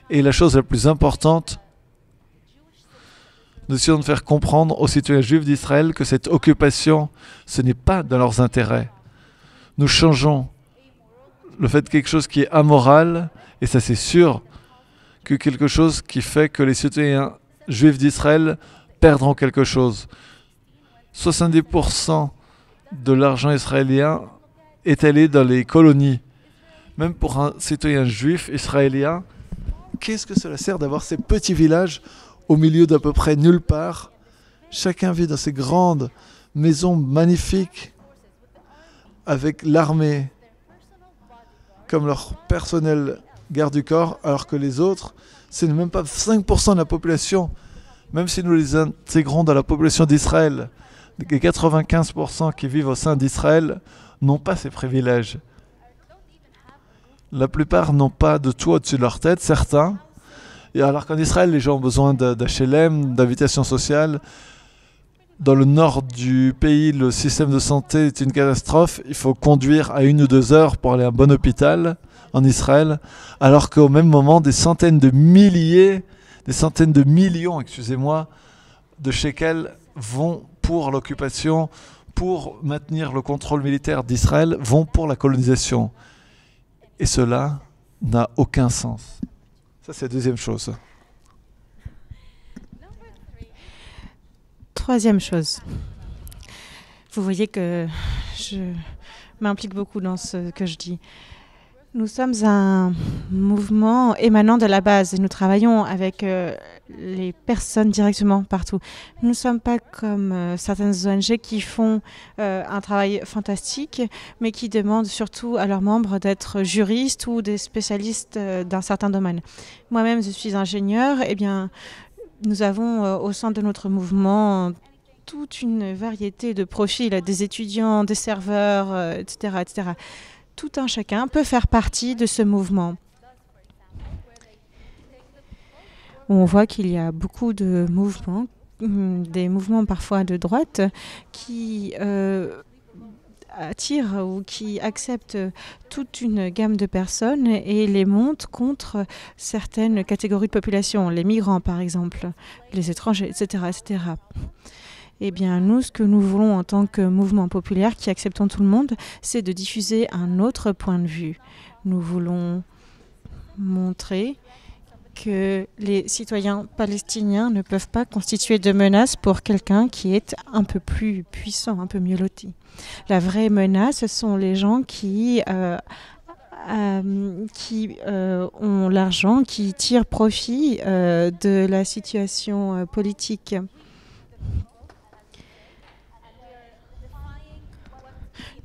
Et la chose la plus importante, nous essayons de faire comprendre aux citoyens juifs d'Israël que cette occupation, ce n'est pas dans leurs intérêts. Nous changeons le fait de quelque chose qui est amoral, et ça c'est sûr, que quelque chose qui fait que les citoyens juifs d'Israël perdront quelque chose. 70% de l'argent israélien est allé dans les colonies. Même pour un citoyen juif israélien, qu'est-ce que cela sert d'avoir ces petits villages au milieu d'à peu près nulle part? Chacun vit dans ces grandes maisons magnifiques avec l'armée comme leur personnel garde du corps, alors que les autres, ce n'est même pas 5% de la population. Même si nous les intégrons dans la population d'Israël, les 95% qui vivent au sein d'Israël n'ont pas ces privilèges. La plupart n'ont pas de toit au-dessus de leur tête, certains. Et alors qu'en Israël, les gens ont besoin d'HLM, d'invitation sociale. Dans le nord du pays, le système de santé est une catastrophe. Il faut conduire à 1 ou 2 heures pour aller à un bon hôpital en Israël. Alors qu'au même moment, des centaines de millions, de shekels vont pour l'occupation, pour maintenir le contrôle militaire d'Israël, vont pour la colonisation. Et cela n'a aucun sens. Ça, c'est la deuxième chose. Troisième chose. Vous voyez que je m'implique beaucoup dans ce que je dis. Nous sommes un mouvement émanant de la base et nous travaillons avec les personnes directement partout. Nous ne sommes pas comme certaines ONG qui font un travail fantastique, mais qui demandent surtout à leurs membres d'être juristes ou des spécialistes d'un certain domaine. Moi-même, je suis ingénieure. Eh bien, nous avons au sein de notre mouvement toute une variété de profils, des étudiants, des serveurs, etc., etc. Tout un chacun peut faire partie de ce mouvement. où on voit qu'il y a beaucoup de mouvements, des mouvements parfois de droite, qui attirent ou qui acceptent toute une gamme de personnes et les montent contre certaines catégories de population, les migrants par exemple, les étrangers, etc., etc. Eh bien, nous, ce que nous voulons en tant que mouvement populaire qui acceptons tout le monde, c'est de diffuser un autre point de vue. Nous voulons montrer que les citoyens palestiniens ne peuvent pas constituer de menace pour quelqu'un qui est un peu plus puissant, un peu mieux loti. La vraie menace, ce sont les gens qui ont l'argent, qui tirent profit de la situation politique.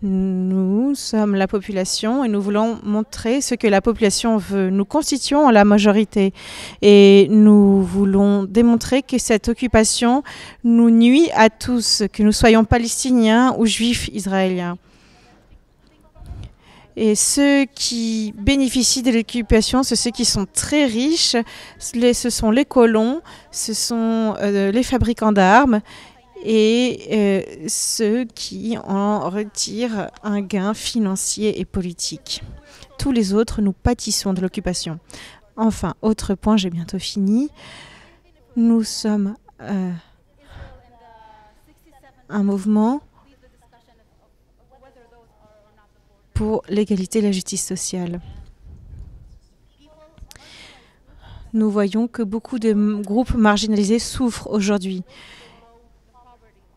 Nous sommes la population et nous voulons montrer ce que la population veut. Nous constituons la majorité et nous voulons démontrer que cette occupation nous nuit à tous, que nous soyons palestiniens ou juifs israéliens. Et ceux qui bénéficient de l'occupation, c'est ceux qui sont très riches, ce sont les colons, ce sont les fabricants d'armes et ceux qui en retirent un gain financier et politique. Tous les autres, nous pâtissons de l'occupation. Enfin, autre point, j'ai bientôt fini. Nous sommes un mouvement pour l'égalité et la justice sociale. Nous voyons que beaucoup de groupes marginalisés souffrent aujourd'hui.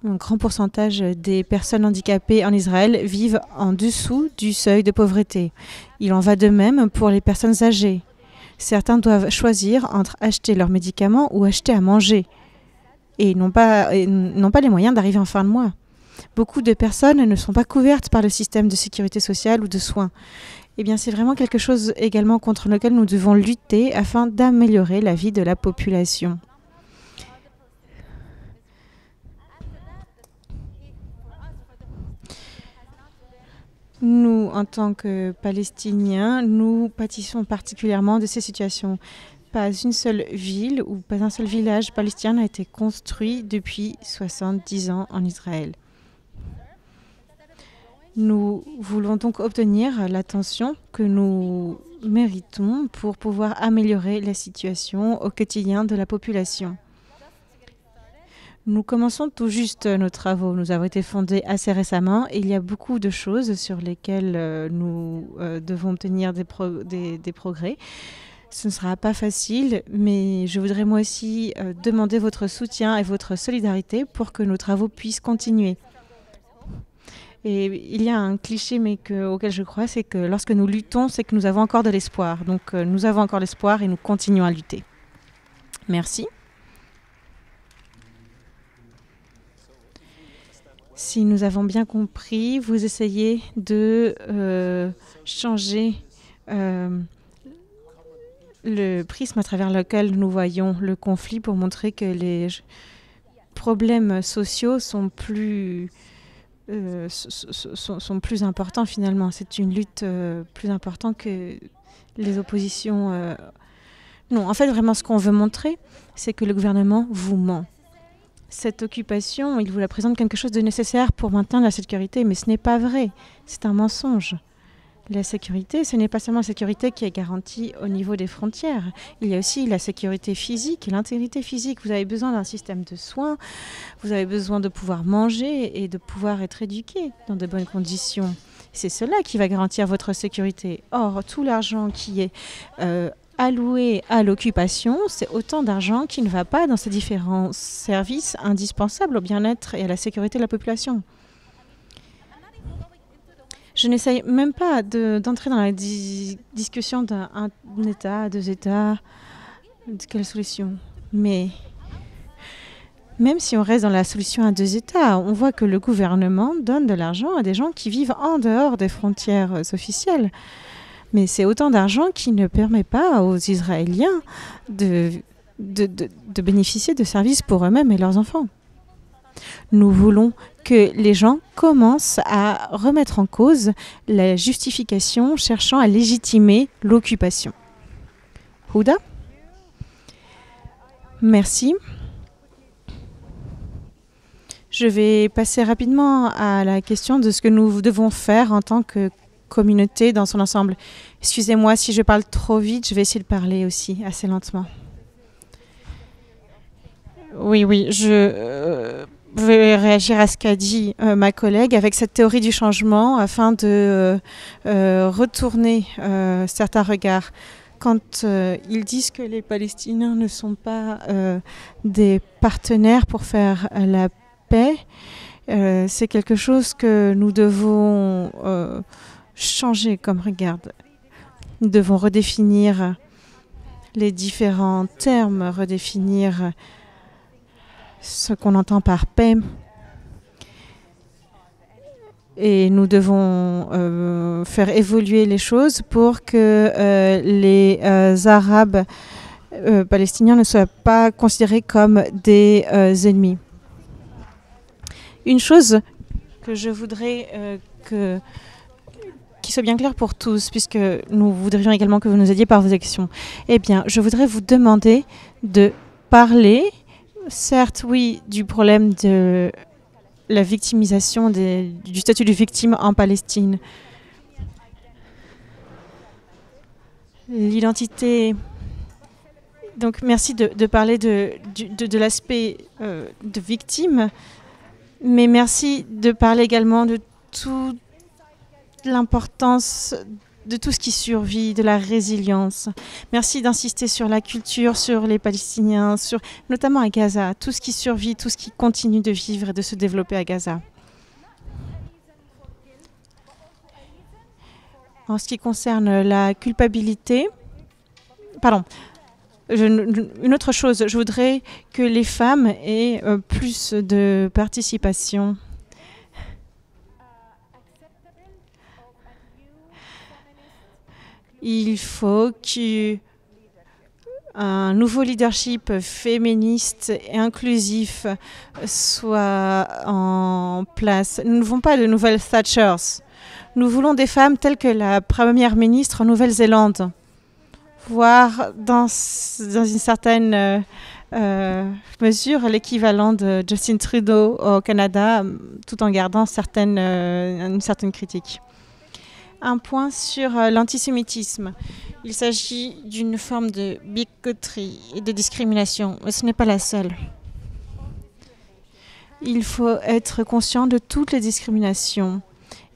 Un grand pourcentage des personnes handicapées en Israël vivent en dessous du seuil de pauvreté. Il en va de même pour les personnes âgées. Certains doivent choisir entre acheter leurs médicaments ou acheter à manger et n'ont pas les moyens d'arriver en fin de mois. Beaucoup de personnes ne sont pas couvertes par le système de sécurité sociale ou de soins. Eh bien, c'est vraiment quelque chose également contre lequel nous devons lutter afin d'améliorer la vie de la population. Nous, en tant que Palestiniens, nous pâtissons particulièrement de ces situations. Pas une seule ville ou pas un seul village palestinien n'a été construit depuis 70 ans en Israël. Nous voulons donc obtenir l'attention que nous méritons pour pouvoir améliorer la situation au quotidien de la population. Nous commençons tout juste nos travaux. Nous avons été fondés assez récemment et il y a beaucoup de choses sur lesquelles nous devons obtenir des progrès. Ce ne sera pas facile, mais je voudrais moi aussi demander votre soutien et votre solidarité pour que nos travaux puissent continuer. Et il y a un cliché auquel je crois, c'est que lorsque nous luttons, c'est que nous avons encore de l'espoir. Donc nous avons encore l'espoir et nous continuons à lutter. Merci. Si nous avons bien compris, vous essayez de changer le prisme à travers lequel nous voyons le conflit pour montrer que les problèmes sociaux sont plus importants finalement. C'est une lutte plus importante que les oppositions. Non, en fait, vraiment, ce qu'on veut montrer, c'est que le gouvernement vous ment. Cette occupation, il vous la présente quelque chose de nécessaire pour maintenir la sécurité, mais ce n'est pas vrai. C'est un mensonge. La sécurité, ce n'est pas seulement la sécurité qui est garantie au niveau des frontières. Il y a aussi la sécurité physique et l'intégrité physique. Vous avez besoin d'un système de soins, vous avez besoin de pouvoir manger et de pouvoir être éduqué dans de bonnes conditions. C'est cela qui va garantir votre sécurité. Or, tout l'argent qui est alloué à l'occupation, c'est autant d'argent qui ne va pas dans ces différents services indispensables au bien-être et à la sécurité de la population. Je n'essaye même pas d'entrer dans la discussion d'un État, deux États, de quelle solution. Mais même si on reste dans la solution à deux États, on voit que le gouvernement donne de l'argent à des gens qui vivent en dehors des frontières officielles. Mais c'est autant d'argent qui ne permet pas aux Israéliens de bénéficier de services pour eux-mêmes et leurs enfants. Nous voulons que les gens commencent à remettre en cause la justification cherchant à légitimer l'occupation. Houda ? Merci. Je vais passer rapidement à la question de ce que nous devons faire en tant que communauté dans son ensemble. Excusez-moi si je parle trop vite, je vais essayer de parler aussi assez lentement. Oui, je vais réagir à ce qu'a dit ma collègue avec cette théorie du changement afin de retourner certains regards. Quand ils disent que les Palestiniens ne sont pas des partenaires pour faire la paix, c'est quelque chose que nous devons changer comme regard. Nous devons redéfinir les différents termes, redéfinir ce qu'on entend par paix. Et nous devons faire évoluer les choses pour que les Arabes palestiniens ne soient pas considérés comme des ennemis. Une chose que je voudrais qu'il soit bien clair pour tous, puisque nous voudrions également que vous nous aidiez par vos actions. Eh bien, je voudrais vous demander de parler, certes, oui, du problème de la victimisation du statut de victime en Palestine. L'identité. Donc, merci de parler de l'aspect de victime, mais merci de parler également de toute l'importance de tout ce qui survit, de la résilience. Merci d'insister sur la culture, sur les Palestiniens, notamment à Gaza, tout ce qui survit, tout ce qui continue de vivre et de se développer à Gaza. En ce qui concerne la culpabilité, une autre chose, je voudrais que les femmes aient plus de participation. Il faut qu'un nouveau leadership féministe et inclusif soit en place. Nous ne voulons pas de nouvelles Thatchers. Nous voulons des femmes telles que la première ministre en Nouvelle-Zélande, voire dans une certaine mesure l'équivalent de Justin Trudeau au Canada, tout en gardant une certaine critique. Un point sur l'antisémitisme. Il s'agit d'une forme de bigoterie et de discrimination, mais ce n'est pas la seule. Il faut être conscient de toutes les discriminations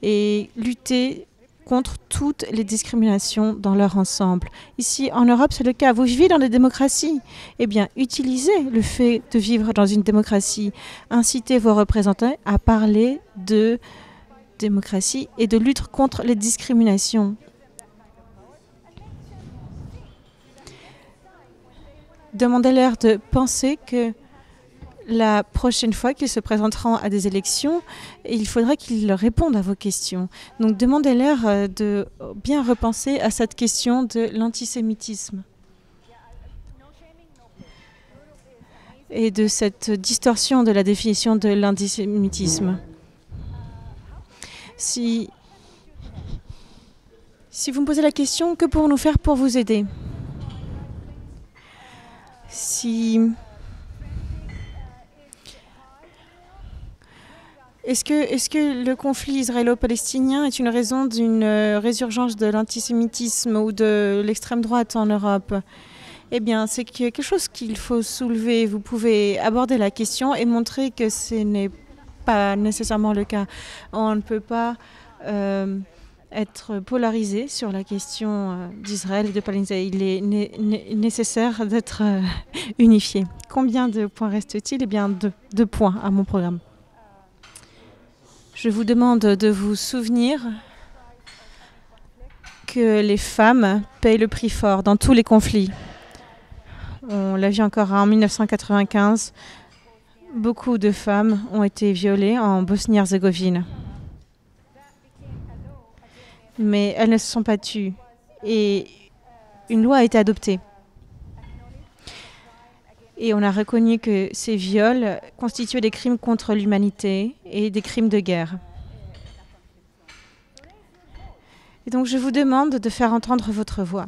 et lutter contre toutes les discriminations dans leur ensemble. Ici, en Europe, c'est le cas. Vous vivez dans des démocraties. Eh bien, utilisez le fait de vivre dans une démocratie. Incitez vos représentants à parler de démocratie et de lutte contre les discriminations. Demandez-leur de penser que la prochaine fois qu'ils se présenteront à des élections, il faudra qu'ils répondent à vos questions. Donc demandez-leur de bien repenser à cette question de l'antisémitisme et de cette distorsion de la définition de l'antisémitisme. Si vous me posez la question, que pouvons-nous faire pour vous aider? Est-ce que le conflit israélo-palestinien est une raison d'une résurgence de l'antisémitisme ou de l'extrême droite en Europe? Eh bien, c'est quelque chose qu'il faut soulever. Vous pouvez aborder la question et montrer que ce n'est pas nécessairement le cas. On ne peut pas être polarisé sur la question d'Israël et de Palestine. Il est nécessaire d'être unifié. Combien de points reste-t-il? Eh bien, deux points à mon programme. Je vous demande de vous souvenir que les femmes payent le prix fort dans tous les conflits. On l'a vu encore en 1995. Beaucoup de femmes ont été violées en Bosnie-Herzégovine. Mais elles ne se sont pas tues. Et une loi a été adoptée. Et on a reconnu que ces viols constituaient des crimes contre l'humanité et des crimes de guerre. Et donc je vous demande de faire entendre votre voix.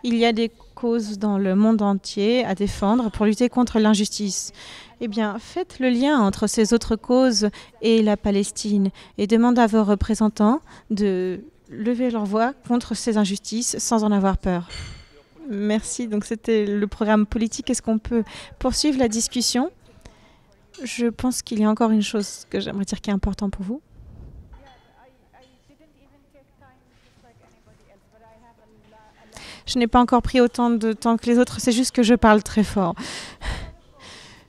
Il y a des causes dans le monde entier à défendre pour lutter contre l'injustice. Eh bien, faites le lien entre ces autres causes et la Palestine et demandez à vos représentants de lever leur voix contre ces injustices sans en avoir peur. Merci. Donc, c'était le programme politique. Est-ce qu'on peut poursuivre la discussion? Je pense qu'il y a encore une chose que j'aimerais dire qui est importante pour vous. Je n'ai pas encore pris autant de temps que les autres, c'est juste que je parle très fort.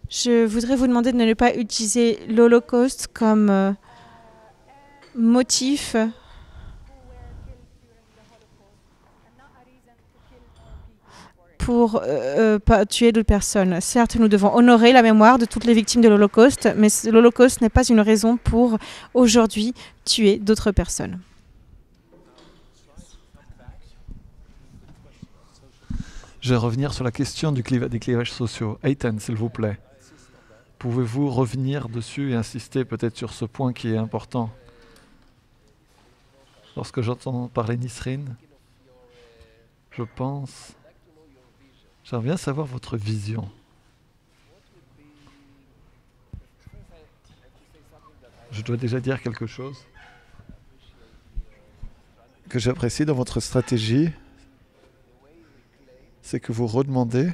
Je voudrais vous demander de ne pas utiliser l'Holocauste comme motif pour pas tuer d'autres personnes. Certes, nous devons honorer la mémoire de toutes les victimes de l'Holocauste, mais l'Holocauste n'est pas une raison pour aujourd'hui tuer d'autres personnes. Je vais revenir sur la question des clivages sociaux. Eitan, s'il vous plaît, pouvez-vous revenir dessus et insister peut-être sur ce point qui est important? Lorsque j'entends parler Nisrin, je pense... J'aimerais bien savoir votre vision. Je dois déjà dire quelque chose que j'apprécie dans votre stratégie. C'est que vous redemandez,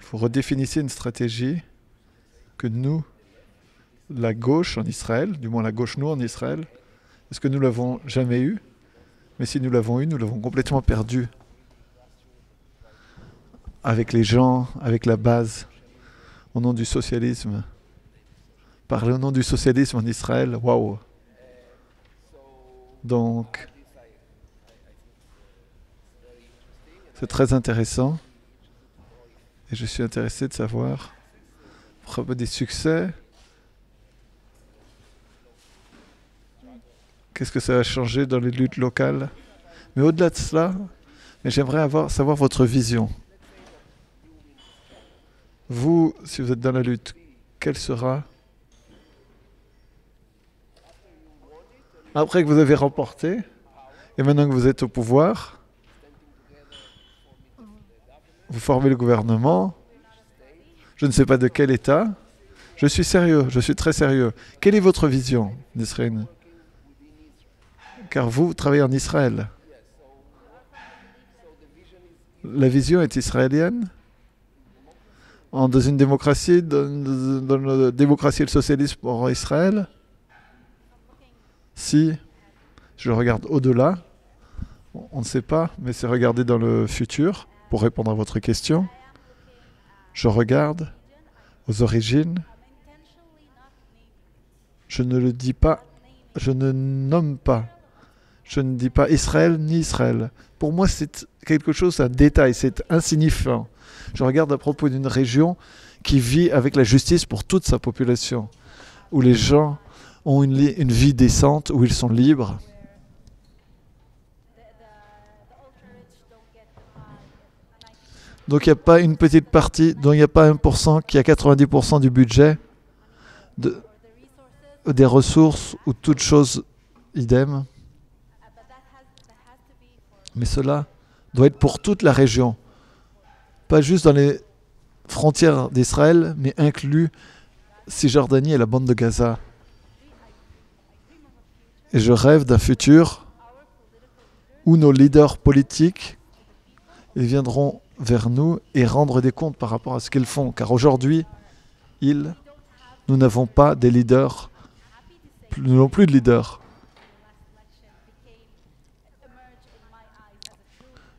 vous redéfinissez une stratégie que nous, la gauche en Israël, du moins la gauche nous en Israël, est-ce que nous l'avons jamais eue? Mais si nous l'avons eue, nous l'avons complètement perdue. Avec les gens, avec la base, au nom du socialisme. Parler au nom du socialisme en Israël, waouh! Donc... c'est très intéressant et je suis intéressé de savoir des succès. Qu'est-ce que ça va changer dans les luttes locales? Mais au-delà de cela, j'aimerais savoir votre vision. Vous, si vous êtes dans la lutte, quelle sera? Après que vous avez remporté et maintenant que vous êtes au pouvoir, vous formez le gouvernement, je ne sais pas de quel État. Je suis sérieux, je suis très sérieux. Quelle est votre vision, Nisrin? Car vous travaillez en Israël. La vision est israélienne? Dans une démocratie, dans la démocratie et le socialisme en Israël? Si je regarde au-delà, on ne sait pas, mais c'est regarder dans le futur. Pour répondre à votre question, je regarde aux origines. Je ne le dis pas, je ne nomme pas. Je ne dis pas Israël ni Israël. Pour moi, c'est quelque chose, un détail, c'est insignifiant. Je regarde à propos d'une région qui vit avec la justice pour toute sa population, où les gens ont une vie décente, où ils sont libres. Donc il n'y a pas une petite partie, dont il n'y a pas 1% qui a 90% du budget, des ressources ou toute chose idem. Mais cela doit être pour toute la région. Pas juste dans les frontières d'Israël, mais inclus Cisjordanie et la bande de Gaza. Et je rêve d'un futur où nos leaders politiques ils viendront vers nous et rendre des comptes par rapport à ce qu'ils font. Car aujourd'hui, nous n'avons pas des leaders, nous n'avons plus de leaders.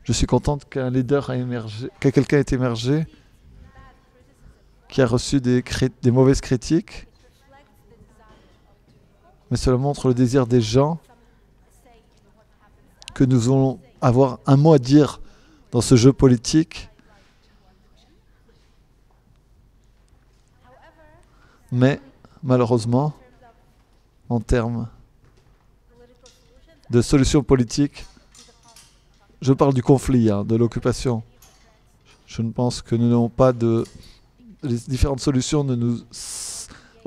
Je suis contente qu'un leader a émergé, que quelqu'un ait émergé, qui a reçu des mauvaises critiques. Mais cela montre le désir des gens que nous allons avoir un mot à dire dans ce jeu politique. Mais malheureusement, en termes de solutions politiques, je parle du conflit, de l'occupation. Je ne pense que nous n'avons pas de... Les différentes solutions ne nous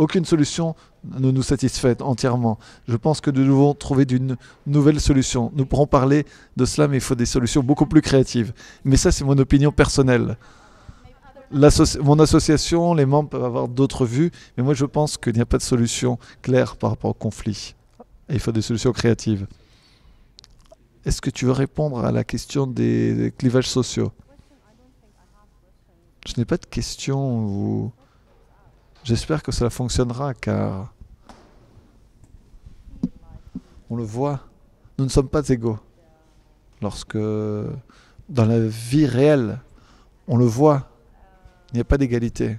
Aucune solution ne nous satisfait entièrement. Je pense que nous devons trouver d'une nouvelle solution. Nous pourrons parler de cela, mais il faut des solutions beaucoup plus créatives. Mais ça, c'est mon opinion personnelle. Mon association, les membres peuvent avoir d'autres vues, mais moi je pense qu'il n'y a pas de solution claire par rapport au conflit. Et il faut des solutions créatives. Est-ce que tu veux répondre à la question des clivages sociaux? Je n'ai pas de question. J'espère que cela fonctionnera, car on le voit, nous ne sommes pas égaux. Lorsque, dans la vie réelle, on le voit, il n'y a pas d'égalité.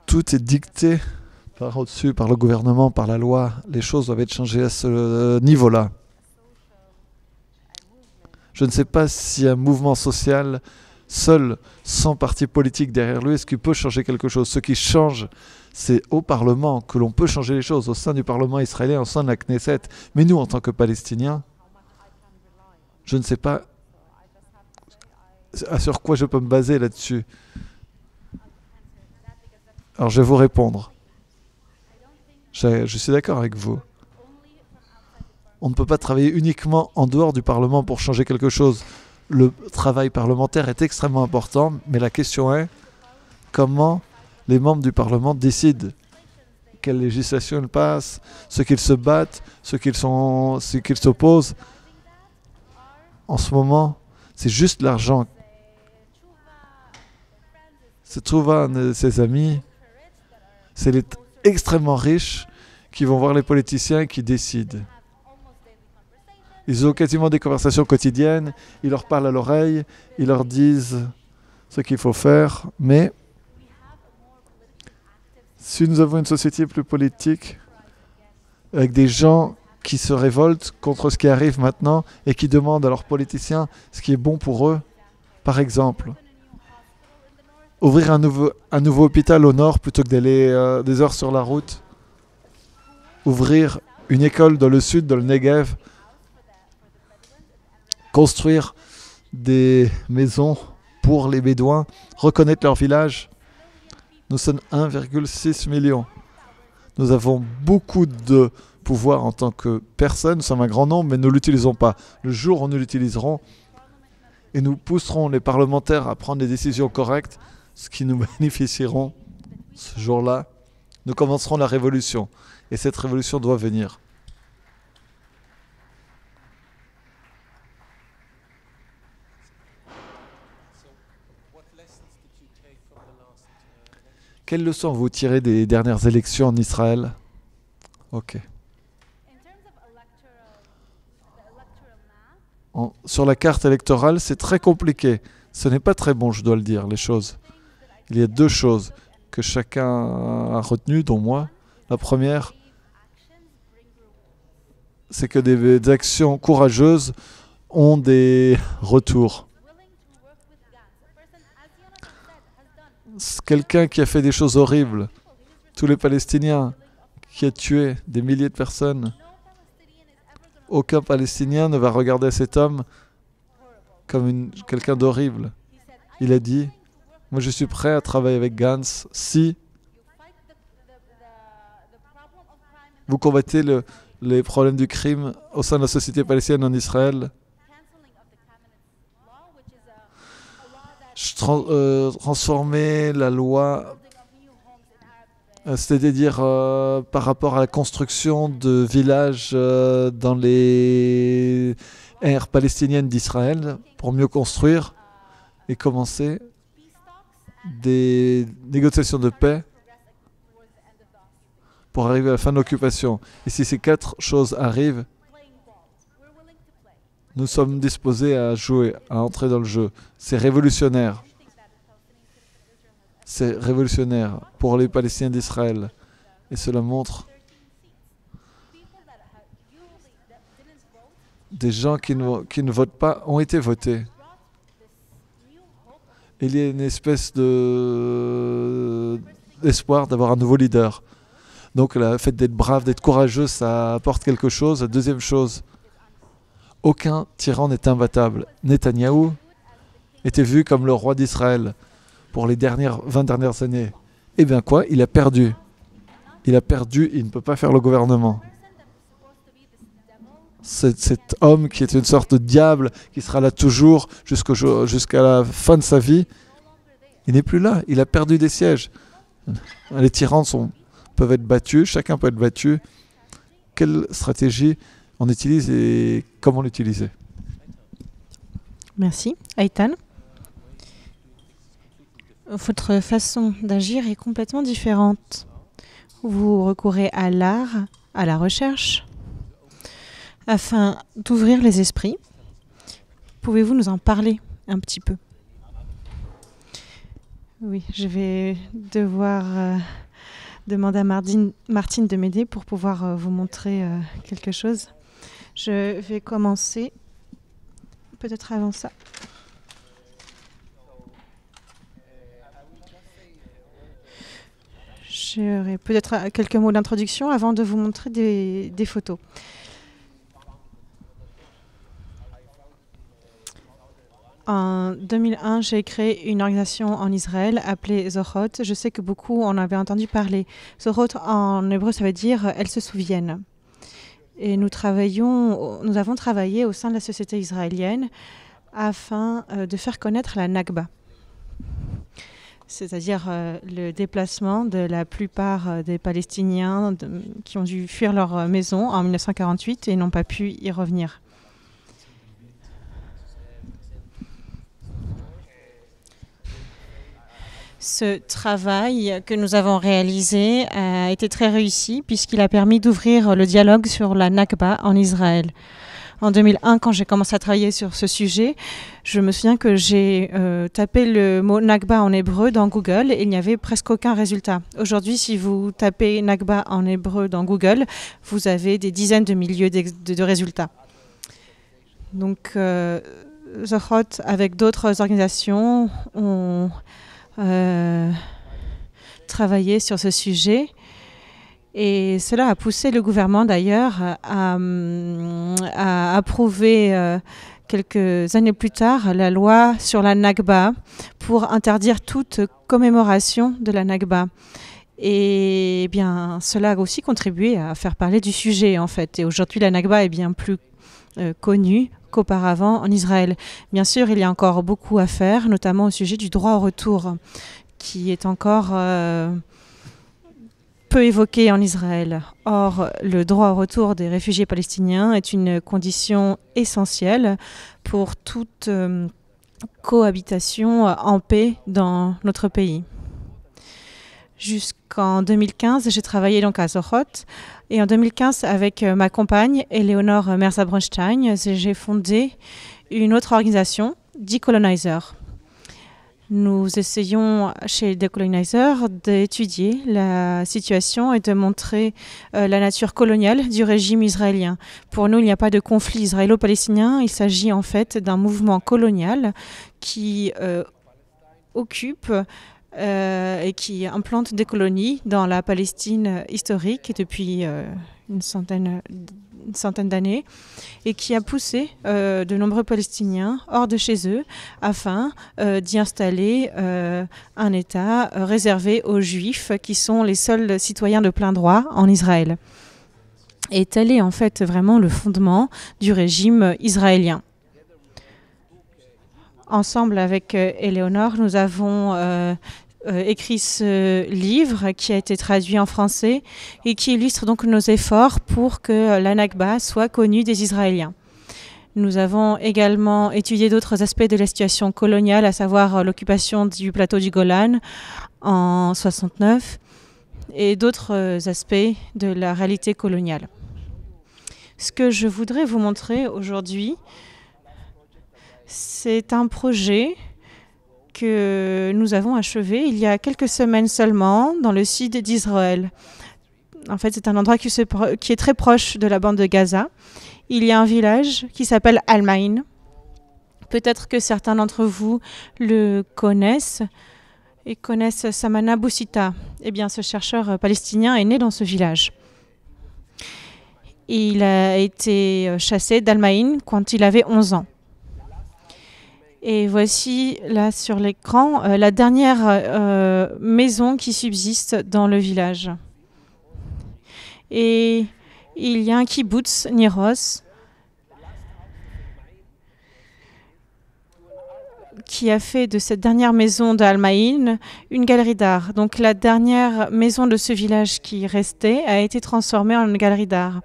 Tout est dicté par au-dessus, par le gouvernement, par la loi. Les choses doivent être changées à ce niveau-là. Je ne sais pas si un mouvement social, seul, sans parti politique derrière lui, est-ce qu'il peut changer quelque chose. Ce qui change, c'est au Parlement que l'on peut changer les choses, au sein du Parlement israélien, au sein de la Knesset. Mais nous, en tant que Palestiniens, je ne sais pas sur quoi je peux me baser là-dessus. Alors je vais vous répondre. Je suis d'accord avec vous. On ne peut pas travailler uniquement en dehors du Parlement pour changer quelque chose. Le travail parlementaire est extrêmement important, mais la question est comment les membres du Parlement décident quelle législation ils passent, ce qu'ils se battent, ce qu'ils s'opposent. En ce moment, c'est juste l'argent. C'est Trouva, ses amis, c'est les extrêmement riches qui vont voir les politiciens et qui décident. Ils ont quasiment des conversations quotidiennes, ils leur parlent à l'oreille, ils leur disent ce qu'il faut faire, mais si nous avons une société plus politique, avec des gens qui se révoltent contre ce qui arrive maintenant et qui demandent à leurs politiciens ce qui est bon pour eux, par exemple, ouvrir un nouveau hôpital au nord plutôt que d'aller des heures sur la route, ouvrir une école dans le sud, dans le Negev, construire des maisons pour les Bédouins, reconnaître leur village. Nous sommes 1,6 million. Nous avons beaucoup de pouvoir en tant que personne. Nous sommes un grand nombre, mais nous ne l'utilisons pas. Le jour où nous l'utiliserons, et nous pousserons les parlementaires à prendre des décisions correctes, ce qui nous bénéficieront ce jour-là, nous commencerons la révolution. Et cette révolution doit venir. Quelles leçons vous tirez des dernières élections en Israël? Ok. Sur la carte électorale, c'est très compliqué. Ce n'est pas très bon, je dois le dire, les choses. Il y a deux choses que chacun a retenues, dont moi. La première, c'est que des actions courageuses ont des retours. Quelqu'un qui a fait des choses horribles, tous les Palestiniens, qui a tué des milliers de personnes, aucun Palestinien ne va regarder cet homme comme quelqu'un d'horrible. Il a dit, moi je suis prêt à travailler avec Gantz si vous combattez les problèmes du crime au sein de la société palestinienne en Israël. Transformer la loi, c'est-à-dire par rapport à la construction de villages dans les aires palestiniennes d'Israël pour mieux construire et commencer des négociations de paix pour arriver à la fin de l'occupation. Et si ces quatre choses arrivent, nous sommes disposés à jouer, à entrer dans le jeu. C'est révolutionnaire. C'est révolutionnaire pour les Palestiniens d'Israël. Et cela montre des gens qui ne votent pas ont été votés. Il y a une espèce d'espoir d'avoir un nouveau leader. Donc le fait d'être brave, d'être courageux, ça apporte quelque chose. La deuxième chose, aucun tyran n'est imbattable. Netanyahou était vu comme le roi d'Israël. pour les 20 dernières années. Eh bien quoi? Il a perdu. Il a perdu, il ne peut pas faire le gouvernement. Cet homme qui est une sorte de diable, qui sera là toujours jusqu'à la fin de sa vie, il n'est plus là, il a perdu des sièges. Les tyrans peuvent être battus, chacun peut être battu. Quelle stratégie on utilise et comment l'utiliser? Merci. Aytan? Votre façon d'agir est complètement différente. Vous recourez à l'art, à la recherche, afin d'ouvrir les esprits. Pouvez-vous nous en parler un petit peu? Oui, je vais devoir demander à Martine de m'aider pour pouvoir vous montrer quelque chose. Je vais commencer peut-être avant ça. J'aurai peut-être quelques mots d'introduction avant de vous montrer des photos. En 2001, j'ai créé une organisation en Israël appelée Zohot. Je sais que beaucoup en avaient entendu parler. Zohot en hébreu, ça veut dire « elles se souviennent ». Et nous avons travaillé au sein de la société israélienne afin de faire connaître la Nakba, c'est-à-dire le déplacement de la plupart des Palestiniens qui ont dû fuir leur maison en 1948 et n'ont pas pu y revenir. Ce travail que nous avons réalisé a été très réussi puisqu'il a permis d'ouvrir le dialogue sur la Nakba en Israël. En 2001, quand j'ai commencé à travailler sur ce sujet, je me souviens que j'ai tapé le mot Nakba en hébreu dans Google et il n'y avait presque aucun résultat. Aujourd'hui, si vous tapez Nakba en hébreu dans Google, vous avez des dizaines de milliers de résultats. Donc, Zohot, avec d'autres organisations, ont travaillé sur ce sujet. Et cela a poussé le gouvernement d'ailleurs à approuver quelques années plus tard la loi sur la Nakba pour interdire toute commémoration de la Nakba. Et bien, cela a aussi contribué à faire parler du sujet en fait. Et aujourd'hui, la Nakba est bien plus connue qu'auparavant en Israël. Bien sûr, il y a encore beaucoup à faire, notamment au sujet du droit au retour, qui est encore peu évoqué en Israël. Or, le droit au retour des réfugiés palestiniens est une condition essentielle pour toute cohabitation en paix dans notre pays. Jusqu'en 2015, j'ai travaillé donc à Zohot. Et en 2015, avec ma compagne, Eleonore Merza-Bronstein, j'ai fondé une autre organisation, Decolonizer. Nous essayons chez Decolonizer d'étudier la situation et de montrer la nature coloniale du régime israélien. Pour nous, il n'y a pas de conflit israélo-palestinien. Il s'agit en fait d'un mouvement colonial qui occupe et qui implante des colonies dans la Palestine historique depuis une centaine d'années et qui a poussé de nombreux Palestiniens hors de chez eux afin d'y installer un État réservé aux Juifs qui sont les seuls citoyens de plein droit en Israël. Et tel est en fait vraiment le fondement du régime israélien. Ensemble avec Eleonore, nous avons écrit ce livre qui a été traduit en français et qui illustre donc nos efforts pour que la Nakba soit connue des Israéliens. Nous avons également étudié d'autres aspects de la situation coloniale, à savoir l'occupation du plateau du Golan en 1969 et d'autres aspects de la réalité coloniale. Ce que je voudrais vous montrer aujourd'hui, c'est un projet que nous avons achevé il y a quelques semaines seulement dans le sud d'Israël. En fait, c'est un endroit qui est très proche de la bande de Gaza. Il y a un village qui s'appelle Al-Maïn. Peut-être que certains d'entre vous le connaissent et connaissent Samana Boussita. Eh bien, ce chercheur palestinien est né dans ce village. Il a été chassé d'Al-Maïn quand il avait 11 ans. Et voici là sur l'écran la dernière maison qui subsiste dans le village. Et il y a un kibbutz, Niroz, qui a fait de cette dernière maison d'Al-Maïn une galerie d'art. Donc la dernière maison de ce village qui restait a été transformée en une galerie d'art.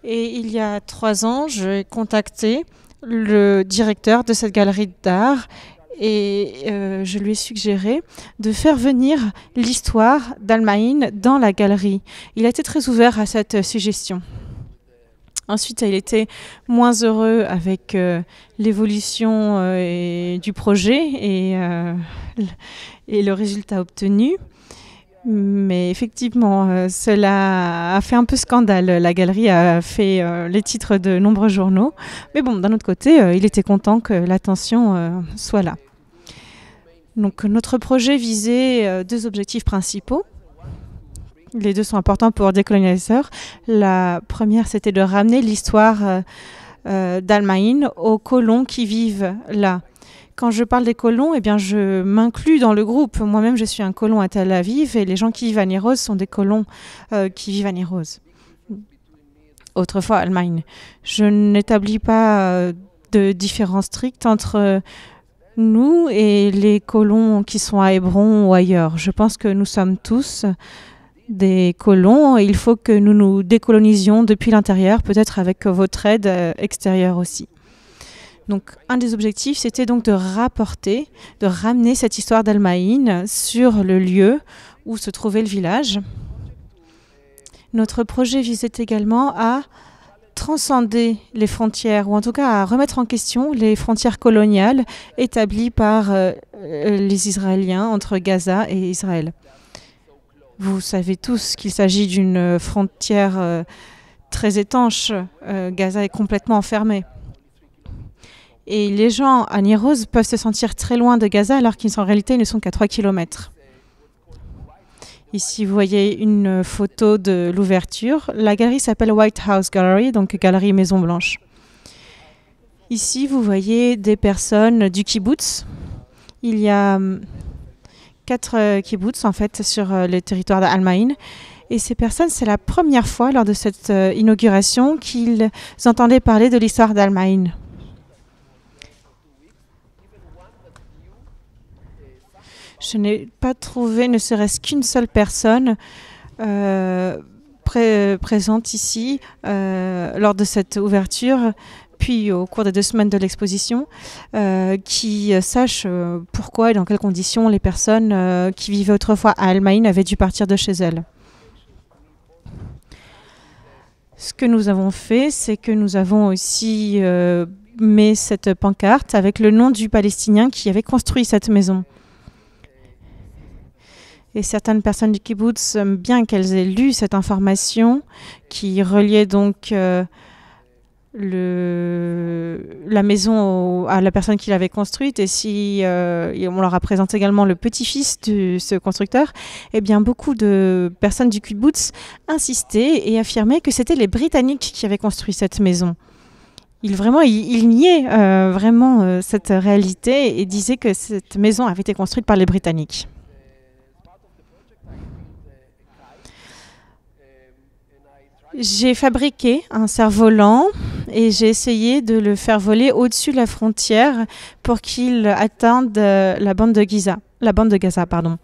Et il y a 3 ans, j'ai contacté le directeur de cette galerie d'art et je lui ai suggéré de faire venir l'histoire d'Al-Maïn dans la galerie. Il a été très ouvert à cette suggestion. Ensuite, il était moins heureux avec l'évolution du projet et le résultat obtenu. Mais effectivement, cela a fait un peu scandale. La galerie a fait les titres de nombreux journaux. Mais bon, d'un autre côté, il était content que l'attention soit là. Donc, notre projet visait 2 objectifs principaux. Les 2 sont importants pour Décolonisateur. La première, c'était de ramener l'histoire d'Al-Maïn aux colons qui vivent là. Quand je parle des colons, eh bien, je m'inclus dans le groupe. Moi-même, je suis un colon à Tel Aviv et les gens qui vivent à Niroz sont des colons qui vivent à Niroz. Autrefois, Al-Maïn. Je n'établis pas de différence stricte entre nous et les colons qui sont à Hébron ou ailleurs. Je pense que nous sommes tous des colons et il faut que nous nous décolonisions depuis l'intérieur, peut-être avec votre aide extérieure aussi. Donc, un des objectifs, c'était donc de ramener cette histoire d'Al-Maïn sur le lieu où se trouvait le village. Notre projet visait également à transcender les frontières, ou en tout cas à remettre en question les frontières coloniales établies par les Israéliens entre Gaza et Israël. Vous savez tous qu'il s'agit d'une frontière très étanche. Gaza est complètement enfermée. Et les gens à Niroz peuvent se sentir très loin de Gaza alors qu'en réalité, ils ne sont qu'à 3 km. Ici, vous voyez une photo de l'ouverture. La galerie s'appelle White House Gallery, donc Galerie Maison Blanche. Ici, vous voyez des personnes du kibbutz. Il y a 4 kibbutz, en fait, sur le territoire d'Al-Maïn. Et ces personnes, c'est la première fois lors de cette inauguration qu'ils entendaient parler de l'histoire d'Al-Maïn. Je n'ai pas trouvé ne serait-ce qu'une seule personne présente ici lors de cette ouverture, puis au cours des 2 semaines de l'exposition, qui sache pourquoi et dans quelles conditions les personnes qui vivaient autrefois à Al-Maïn avaient dû partir de chez elles. Ce que nous avons fait, c'est que nous avons aussi mis cette pancarte avec le nom du Palestinien qui avait construit cette maison. Et certaines personnes du kibbutz, bien qu'elles aient lu cette information qui reliait donc la maison à la personne qui l'avait construite, et si on leur a présenté également le petit-fils de ce constructeur, eh bien beaucoup de personnes du kibbutz insistaient et affirmaient que c'était les Britanniques qui avaient construit cette maison. Ils niaient vraiment cette réalité et disaient que cette maison avait été construite par les Britanniques. J'ai fabriqué un cerf-volant et j'ai essayé de le faire voler au-dessus de la frontière pour qu'il atteigne la bande de Gaza, pardon.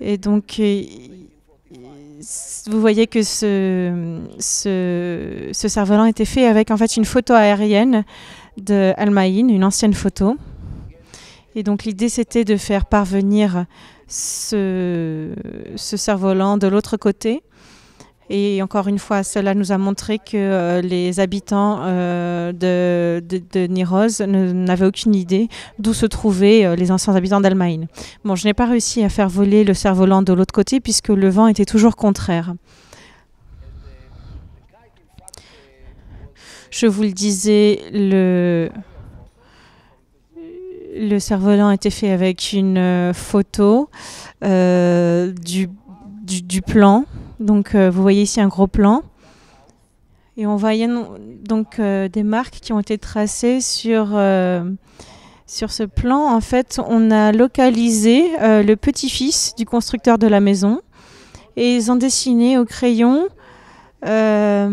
Et donc, vous voyez que ce cerf-volant était fait avec en fait une photo aérienne de Al-Maïn, une ancienne photo. Et donc l'idée c'était de faire parvenir ce cerf-volant de l'autre côté. Et encore une fois, cela nous a montré que les habitants de Niroz n'avaient aucune idée d'où se trouvaient les anciens habitants d'Al-Maïn. Bon, je n'ai pas réussi à faire voler le cerf-volant de l'autre côté puisque le vent était toujours contraire. Je vous le disais, le cerf-volant était fait avec une photo du plan. Donc, vous voyez ici un gros plan. Et on voyait donc des marques qui ont été tracées sur ce plan. En fait, on a localisé le petit-fils du constructeur de la maison et ils ont dessiné au crayon les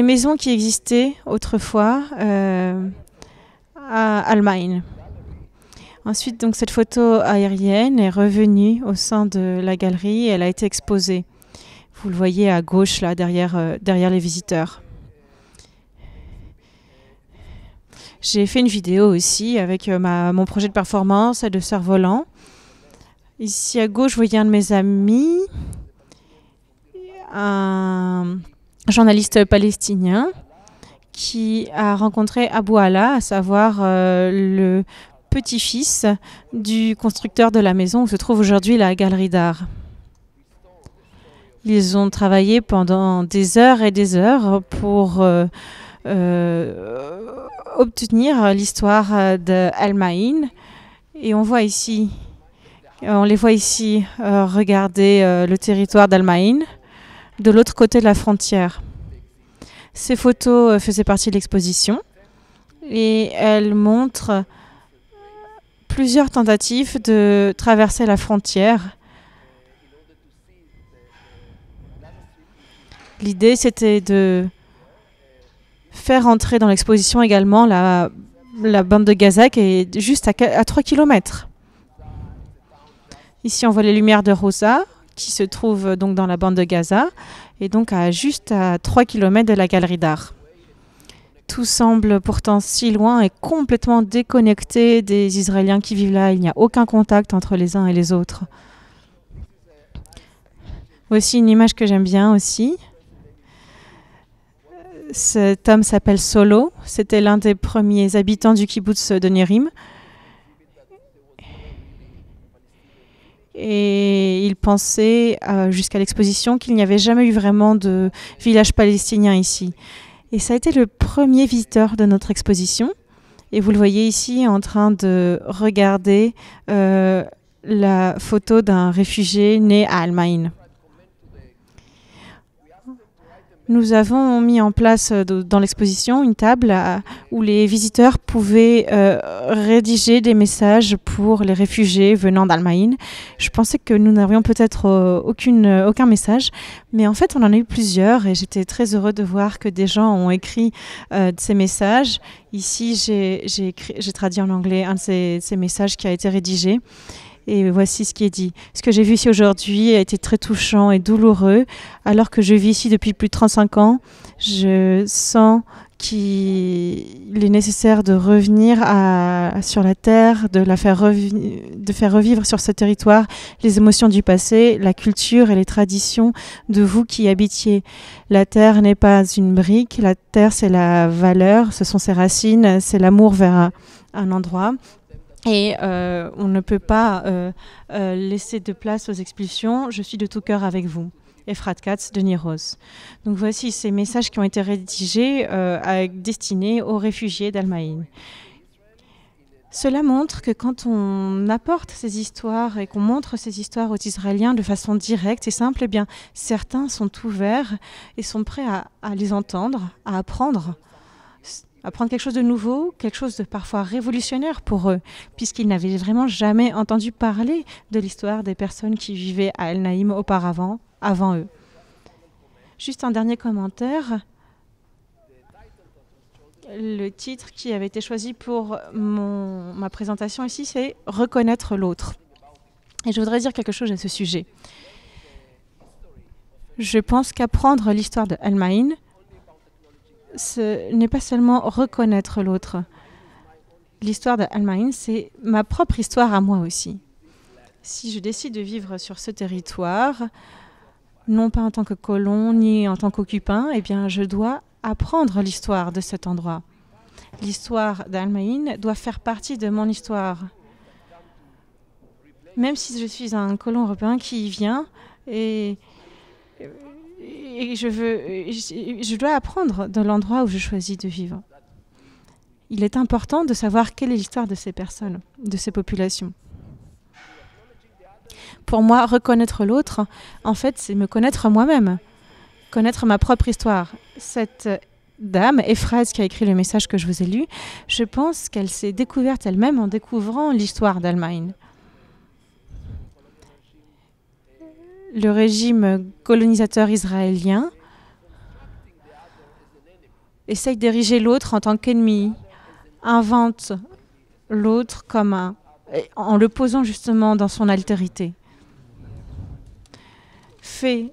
maisons qui existaient autrefois à Al-Main. Ensuite, donc, cette photo aérienne est revenue au sein de la galerie et elle a été exposée. Vous le voyez à gauche, là, derrière les visiteurs. J'ai fait une vidéo aussi avec mon projet de performance et de cerf-volant. Ici à gauche, vous voyez un de mes amis, un journaliste palestinien qui a rencontré Abou Ala, à savoir le petit-fils du constructeur de la maison où se trouve aujourd'hui la galerie d'art. Ils ont travaillé pendant des heures et des heures pour obtenir l'histoire de Al-Main. Et on les voit ici regarder le territoire d'Al-Main de l'autre côté de la frontière. Ces photos faisaient partie de l'exposition et elles montrent plusieurs tentatives de traverser la frontière. L'idée, c'était de faire entrer dans l'exposition également la bande de Gaza qui est juste à 3 km. Ici, on voit les lumières de Rosa qui se trouvent donc dans la bande de Gaza et donc juste à 3 km de la galerie d'art. Tout semble pourtant si loin et complètement déconnecté des Israéliens qui vivent là. Il n'y a aucun contact entre les uns et les autres. Voici une image que j'aime bien aussi. Cet homme s'appelle Solo. C'était l'un des premiers habitants du kibbutz de Nérim. Et il pensait jusqu'à l'exposition qu'il n'y avait jamais eu vraiment de village palestinien ici. Et ça a été le premier visiteur de notre exposition. Et vous le voyez ici en train de regarder la photo d'un réfugié né à Al-Main. Nous avons mis en place dans l'exposition une table où les visiteurs pouvaient rédiger des messages pour les réfugiés venant d'Al-Main. Je pensais que nous n'aurions peut-être aucun message, mais en fait on en a eu plusieurs et j'étais très heureux de voir que des gens ont écrit ces messages. Ici j'ai traduit en anglais un de ces messages qui a été rédigé. Et voici ce qui est dit. Ce que j'ai vu ici aujourd'hui a été très touchant et douloureux. Alors que je vis ici depuis plus de 35 ans, je sens qu'il est nécessaire de revenir sur la terre, de faire revivre sur ce territoire les émotions du passé, la culture et les traditions de vous qui y habitiez. La terre n'est pas une brique, la terre c'est la valeur, ce sont ses racines, c'est l'amour vers un endroit. Et on ne peut pas laisser de place aux expulsions. Je suis de tout cœur avec vous. Efrat Katz de Niroz. Donc voici ces messages qui ont été rédigés destinés aux réfugiés d'Al-Main. Cela montre que quand on apporte ces histoires et qu'on montre ces histoires aux Israéliens de façon directe et simple, eh bien, certains sont ouverts et sont prêts à les entendre, à apprendre quelque chose de nouveau, quelque chose de parfois révolutionnaire pour eux, puisqu'ils n'avaient vraiment jamais entendu parler de l'histoire des personnes qui vivaient à El Naïm auparavant, avant eux. Juste un dernier commentaire. Le titre qui avait été choisi pour ma présentation ici, c'est « Reconnaître l'autre ». Et je voudrais dire quelque chose à ce sujet. Je pense qu'apprendre l'histoire de Al-Main, ce n'est pas seulement reconnaître l'autre. L'histoire de Al-Main, c'est ma propre histoire à moi aussi. Si je décide de vivre sur ce territoire, non pas en tant que colon ni en tant qu'occupant, eh bien, je dois apprendre l'histoire de cet endroit. L'histoire d'Al-Main doit faire partie de mon histoire. Même si je suis un colon européen qui vient et je dois apprendre de l'endroit où je choisis de vivre. Il est important de savoir quelle est l'histoire de ces personnes, de ces populations. Pour moi, reconnaître l'autre, en fait, c'est me connaître moi-même, connaître ma propre histoire. cette dame, Efraz, qui a écrit le message que je vous ai lu, je pense qu'elle s'est découverte elle-même en découvrant l'histoire d'Al-Maïn. Le régime colonisateur israélien essaye d'ériger l'autre en tant qu'ennemi, invente l'autre comme en le posant justement dans son altérité, fait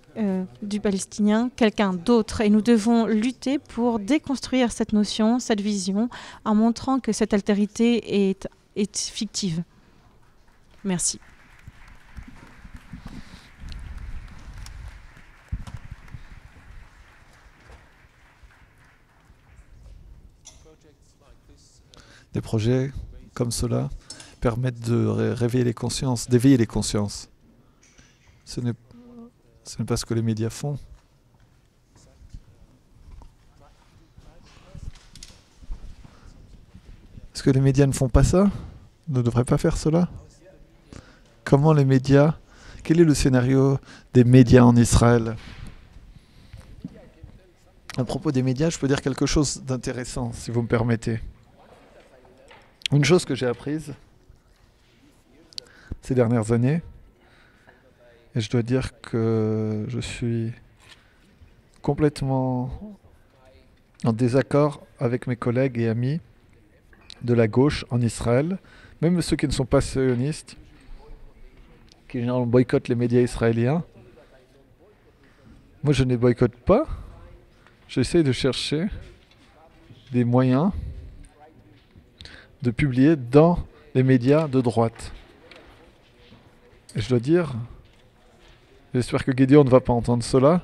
du Palestinien quelqu'un d'autre, et nous devons lutter pour déconstruire cette notion, cette vision, en montrant que cette altérité est fictive. Merci. Des projets comme cela permettent de réveiller les consciences, d'éveiller les consciences. Ce n'est pas ce que les médias font. Est-ce que les médias ne font pas ça? Ne devraient pas faire cela? Comment les médias... Quel est le scénario des médias en Israël? À propos des médias, je peux dire quelque chose d'intéressant, si vous me permettez. Une chose que j'ai apprise ces dernières années, et je dois dire que je suis complètement en désaccord avec mes collègues et amis de la gauche en Israël, même ceux qui ne sont pas sionistes, qui généralement boycottent les médias israéliens. Moi, je ne les boycotte pas. J'essaie de chercher des moyens de publier dans les médias de droite. Et je dois dire, j'espère que Gideon ne va pas entendre cela,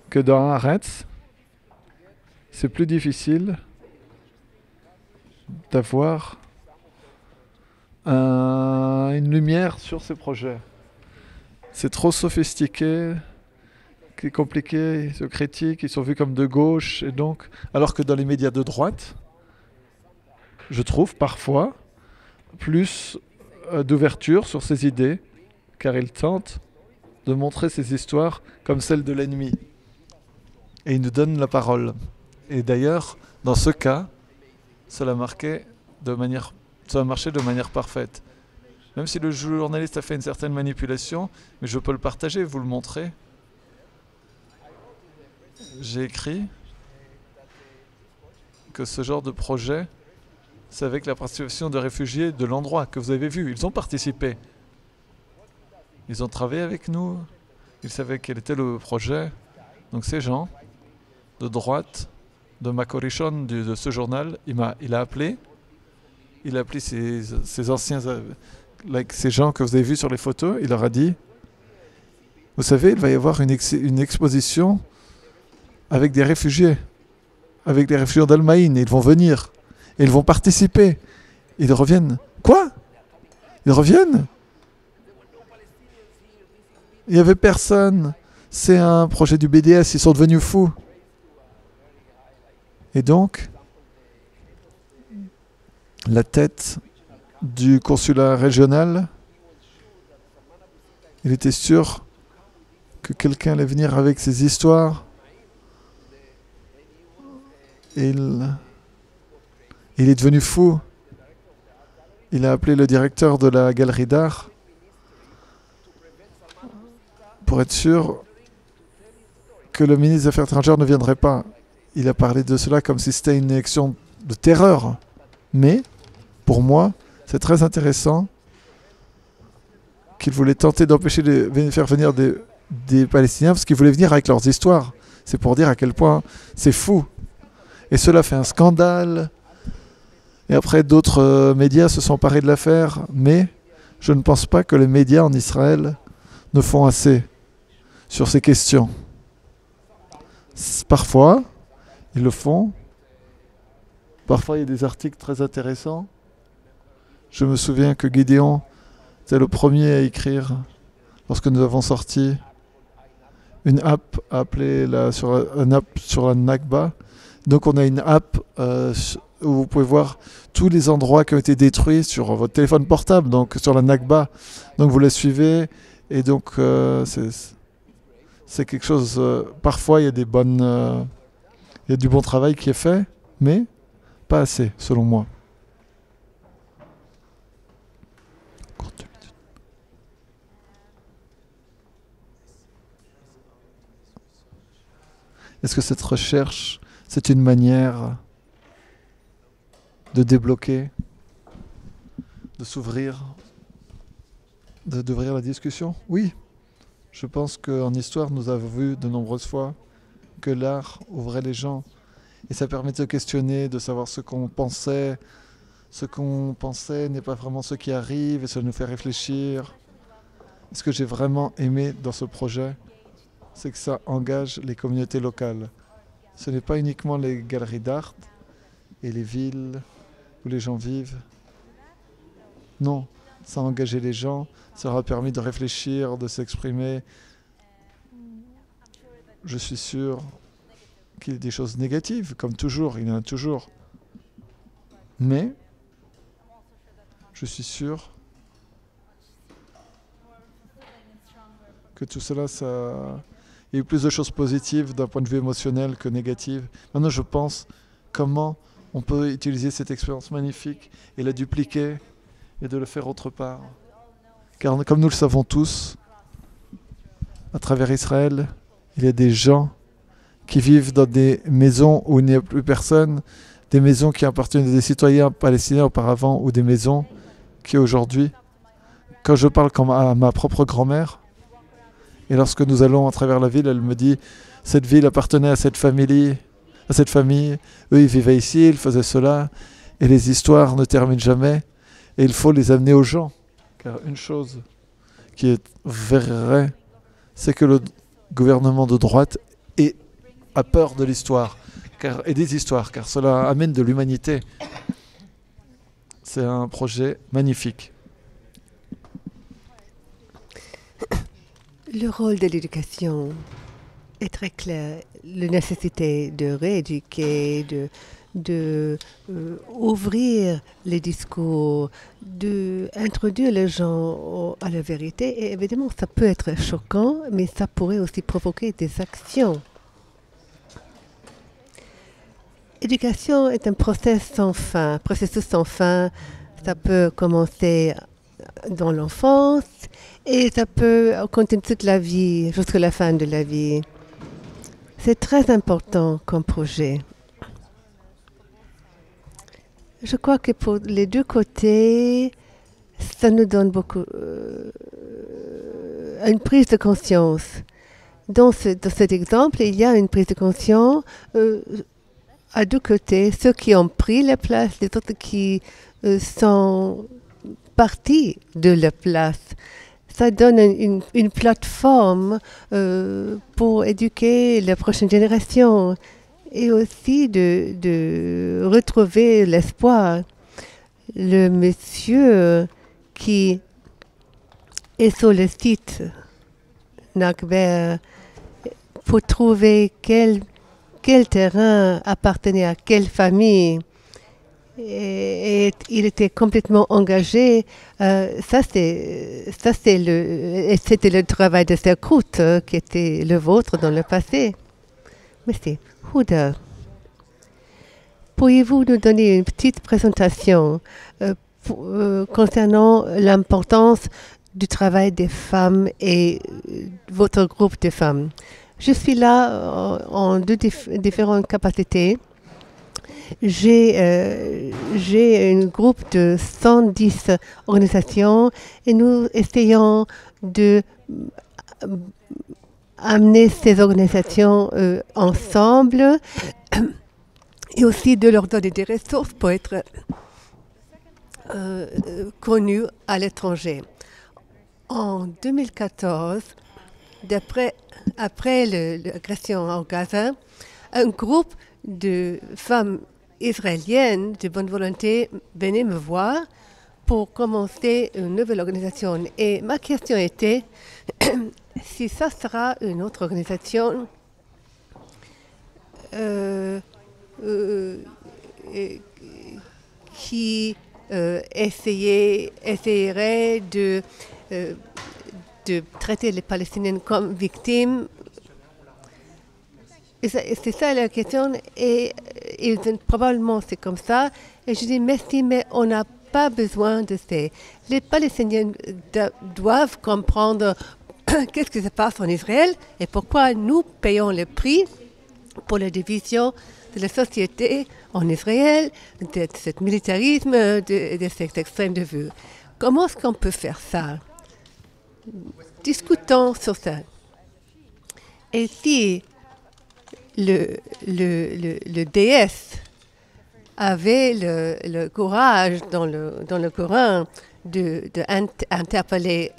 que dans Haaretz, c'est plus difficile d'avoir une lumière sur ces projets. C'est trop sophistiqué, c'est compliqué, ils se critiquent, ils sont vus comme de gauche, et donc, alors que dans les médias de droite, je trouve parfois plus d'ouverture sur ces idées, car ils tentent de montrer ces histoires comme celles de l'ennemi. Et ils nous donnent la parole. Et d'ailleurs, dans ce cas, cela marchait de manière parfaite. Même si le journaliste a fait une certaine manipulation, mais je peux le partager, vous le montrer. J'ai écrit que ce genre de projet, c'est avec la participation de réfugiés de l'endroit que vous avez vu. Ils ont participé. Ils ont travaillé avec nous. Ils savaient quel était le projet. Donc ces gens de droite, de Makorishon, de ce journal, il a appelé ces anciens, ces gens que vous avez vus sur les photos, il leur a dit, vous savez, il va y avoir une exposition avec des réfugiés d'Al-Maïn, et ils vont venir. Et ils vont participer. Ils reviennent. Quoi? Ils reviennent? Il n'y avait personne. C'est un projet du BDS. Ils sont devenus fous. Et donc, la tête du consulat régional, il était sûr que quelqu'un allait venir avec ses histoires. Et il est devenu fou. Il a appelé le directeur de la galerie d'art pour être sûr que le ministre des Affaires étrangères ne viendrait pas. Il a parlé de cela comme si c'était une action de terreur. Mais, pour moi, c'est très intéressant qu'il voulait tenter d'empêcher de faire venir des Palestiniens parce qu'ils voulaient venir avec leurs histoires. C'est pour dire à quel point c'est fou. Et cela fait un scandale. Et après, d'autres médias se sont emparés de l'affaire. Mais je ne pense pas que les médias en Israël ne font assez sur ces questions. Parfois, ils le font. Parfois, il y a des articles très intéressants. Je me souviens que Gideon était le premier à écrire, lorsque nous avons sorti une app appelée sur la Nakba. Donc on a une app où vous pouvez voir tous les endroits qui ont été détruits sur votre téléphone portable, donc sur la Nakba. Donc vous la suivez et donc c'est quelque chose... parfois, il y a des bonnes... il y a du bon travail qui est fait, mais pas assez, selon moi. Est-ce que cette recherche, c'est une manière de débloquer, de s'ouvrir, d'ouvrir la discussion? Oui, je pense qu'en histoire, nous avons vu de nombreuses fois que l'art ouvrait les gens. Et ça permet de se questionner, de savoir ce qu'on pensait. Ce qu'on pensait n'est pas vraiment ce qui arrive et ça nous fait réfléchir. Et ce que j'ai vraiment aimé dans ce projet, c'est que ça engage les communautés locales. Ce n'est pas uniquement les galeries d'art et les villes où les gens vivent. Non, ça a engagé les gens, ça leur a permis de réfléchir, de s'exprimer. Je suis sûr qu'il y a des choses négatives, comme toujours, il y en a toujours. Mais, je suis sûr que tout cela, il y a eu plus de choses positives d'un point de vue émotionnel que négatives. Maintenant, je pense comment on peut utiliser cette expérience magnifique et la dupliquer et de le faire autre part. Car comme nous le savons tous, à travers Israël, il y a des gens qui vivent dans des maisons où il n'y a plus personne, des maisons qui appartiennent à des citoyens palestiniens auparavant, ou des maisons qui aujourd'hui, quand je parle comme à ma propre grand-mère, et lorsque nous allons à travers la ville, elle me dit « Cette ville appartenait à cette famille, eux ils vivaient ici, ils faisaient cela, et les histoires ne terminent jamais, et il faut les amener aux gens. » Car une chose qui est vraie, c'est que le gouvernement de droite a peur de l'histoire et des histoires, car cela amène de l'humanité. C'est un projet magnifique. Le rôle de l'éducation est très clair. La nécessité de rééduquer, de ouvrir les discours, d'introduire les gens à la vérité. Et évidemment, ça peut être choquant, mais ça pourrait aussi provoquer des actions. L'éducation est un processus sans fin. Ça peut commencer dans l'enfance et ça peut continuer toute la vie, jusqu'à la fin de la vie. C'est très important comme projet. Je crois que pour les deux côtés, ça nous donne beaucoup une prise de conscience. Dans cet exemple, il y a une prise de conscience à deux côtés, ceux qui ont pris la place, les autres qui sont partis de la place. Ça donne une plateforme pour éduquer la prochaine génération et aussi de retrouver l'espoir. Le monsieur qui est sur le site Nakber pour trouver quel terrain appartenait à quelle famille. Et il était complètement engagé. C'était le travail de Serkout qui était le vôtre dans le passé. Merci. Houda, pourriez-vous nous donner une petite présentation concernant l'importance du travail des femmes et votre groupe de femmes? Je suis là en deux différentes capacités. J'ai un groupe de 110 organisations et nous essayons de amener ces organisations ensemble et aussi de leur donner des ressources pour être connues à l'étranger. En 2014, après l'agression en Gaza, un groupe de femmes israéliennes de bonne volonté venaient me voir pour commencer une nouvelle organisation. Et ma question était si ça sera une autre organisation qui essayerait de traiter les Palestiniens comme victimes c'est ça la question. Et probablement c'est comme ça. Et je dis merci, mais on n'a pas besoin de ça. Les Palestiniens doivent comprendre qu'est-ce qui se passe en Israël et pourquoi nous payons le prix pour la division de la société en Israël, de ce militarisme, de cette extrême de vue. Comment est-ce qu'on peut faire ça? Discutons sur ça. Et si le déesse avait le courage dans le Coran d'interpeller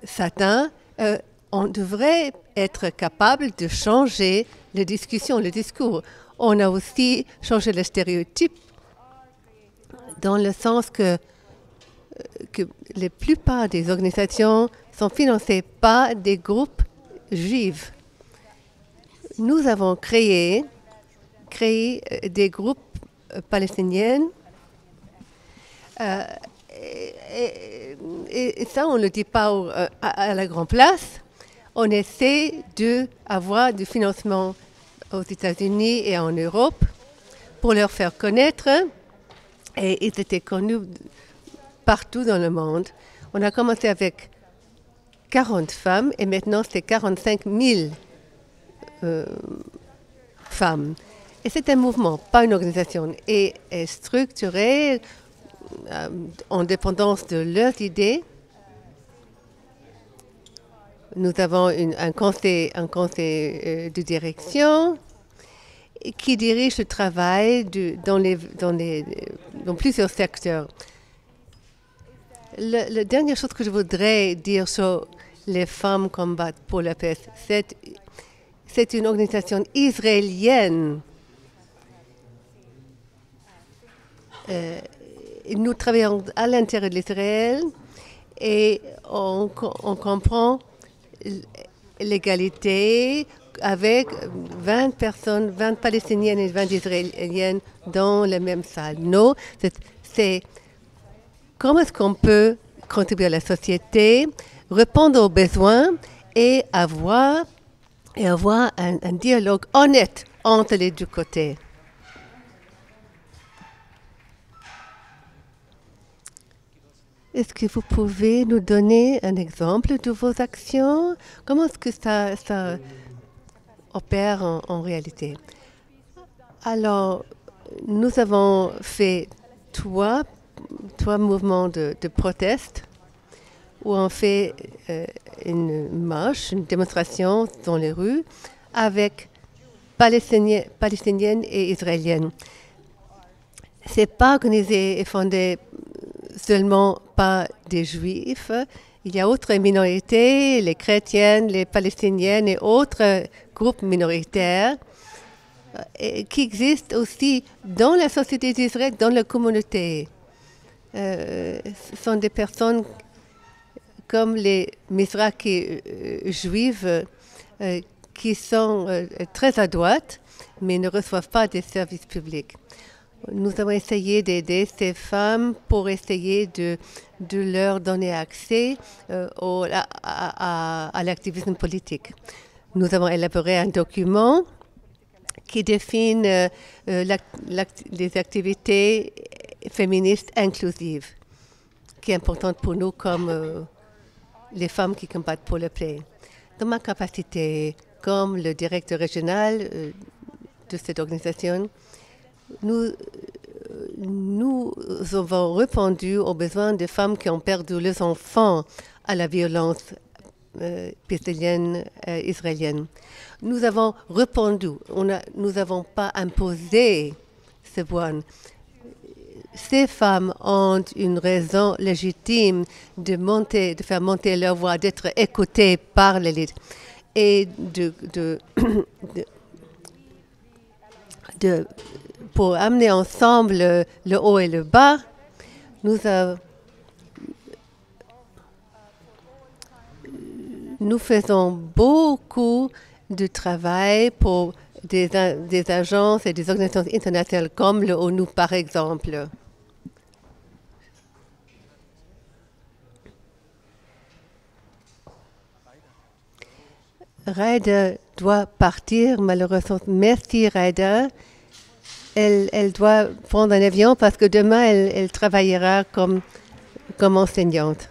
Satan, on devrait être capable de changer les discussions, le discours. On a aussi changé les stéréotypes dans le sens que la plupart des organisations sont financées par des groupes juifs. Nous avons créé des groupes palestiniens et ça, on ne le dit pas à la grande place. On essaie d'avoir du financement aux États-Unis et en Europe pour leur faire connaître. Et ils étaient connus partout dans le monde. On a commencé avec 40 femmes et maintenant c'est 45 000 femmes. Et c'est un mouvement, pas une organisation, et est structuré en dépendance de leurs idées. Nous avons un conseil de direction qui dirige le travail dans plusieurs secteurs. La dernière chose que je voudrais dire sur les femmes combattent pour la paix, c'est une organisation israélienne. Nous travaillons à l'intérieur de l'Israël et on comprend l'égalité avec 20 personnes, 20 Palestiniennes et 20 Israéliennes dans la même salle. Non, c'est comment est-ce qu'on peut contribuer à la société, répondre aux besoins et avoir un dialogue honnête entre les deux côtés. Est-ce que vous pouvez nous donner un exemple de vos actions? Comment est-ce que ça opère en réalité? Alors, nous avons fait trois mouvements de proteste où on fait une marche, une démonstration dans les rues avec palestiniennes et israéliennes. Ce n'est pas organisé et fondé seulement par des juifs. Il y a d'autres minorités, les chrétiennes, les palestiniennes et autres groupes minoritaires qui existent aussi dans la société d'Israël, dans la communauté. Ce sont des personnes comme les Mizrahi juives qui sont très à droite, mais ne reçoivent pas des services publics. Nous avons essayé d'aider ces femmes pour essayer de leur donner accès à l'activisme politique. Nous avons élaboré un document qui définit les activités féministes inclusives, qui est importante pour nous comme les femmes qui combattent pour la paix. Dans ma capacité comme le directeur régional de cette organisation, nous avons répondu aux besoins des femmes qui ont perdu leurs enfants à la violence palestinienne israélienne. Nous avons répondu, nous n'avons pas imposé ce voile. Ces femmes ont une raison légitime de faire monter leur voix, d'être écoutées par l'élite et pour amener ensemble le haut et le bas. Nous faisons beaucoup de travail pour des agences et des organisations internationales comme l'ONU par exemple. Raida doit partir, malheureusement. Merci, Raida. Elle doit prendre un avion parce que demain, elle travaillera comme enseignante.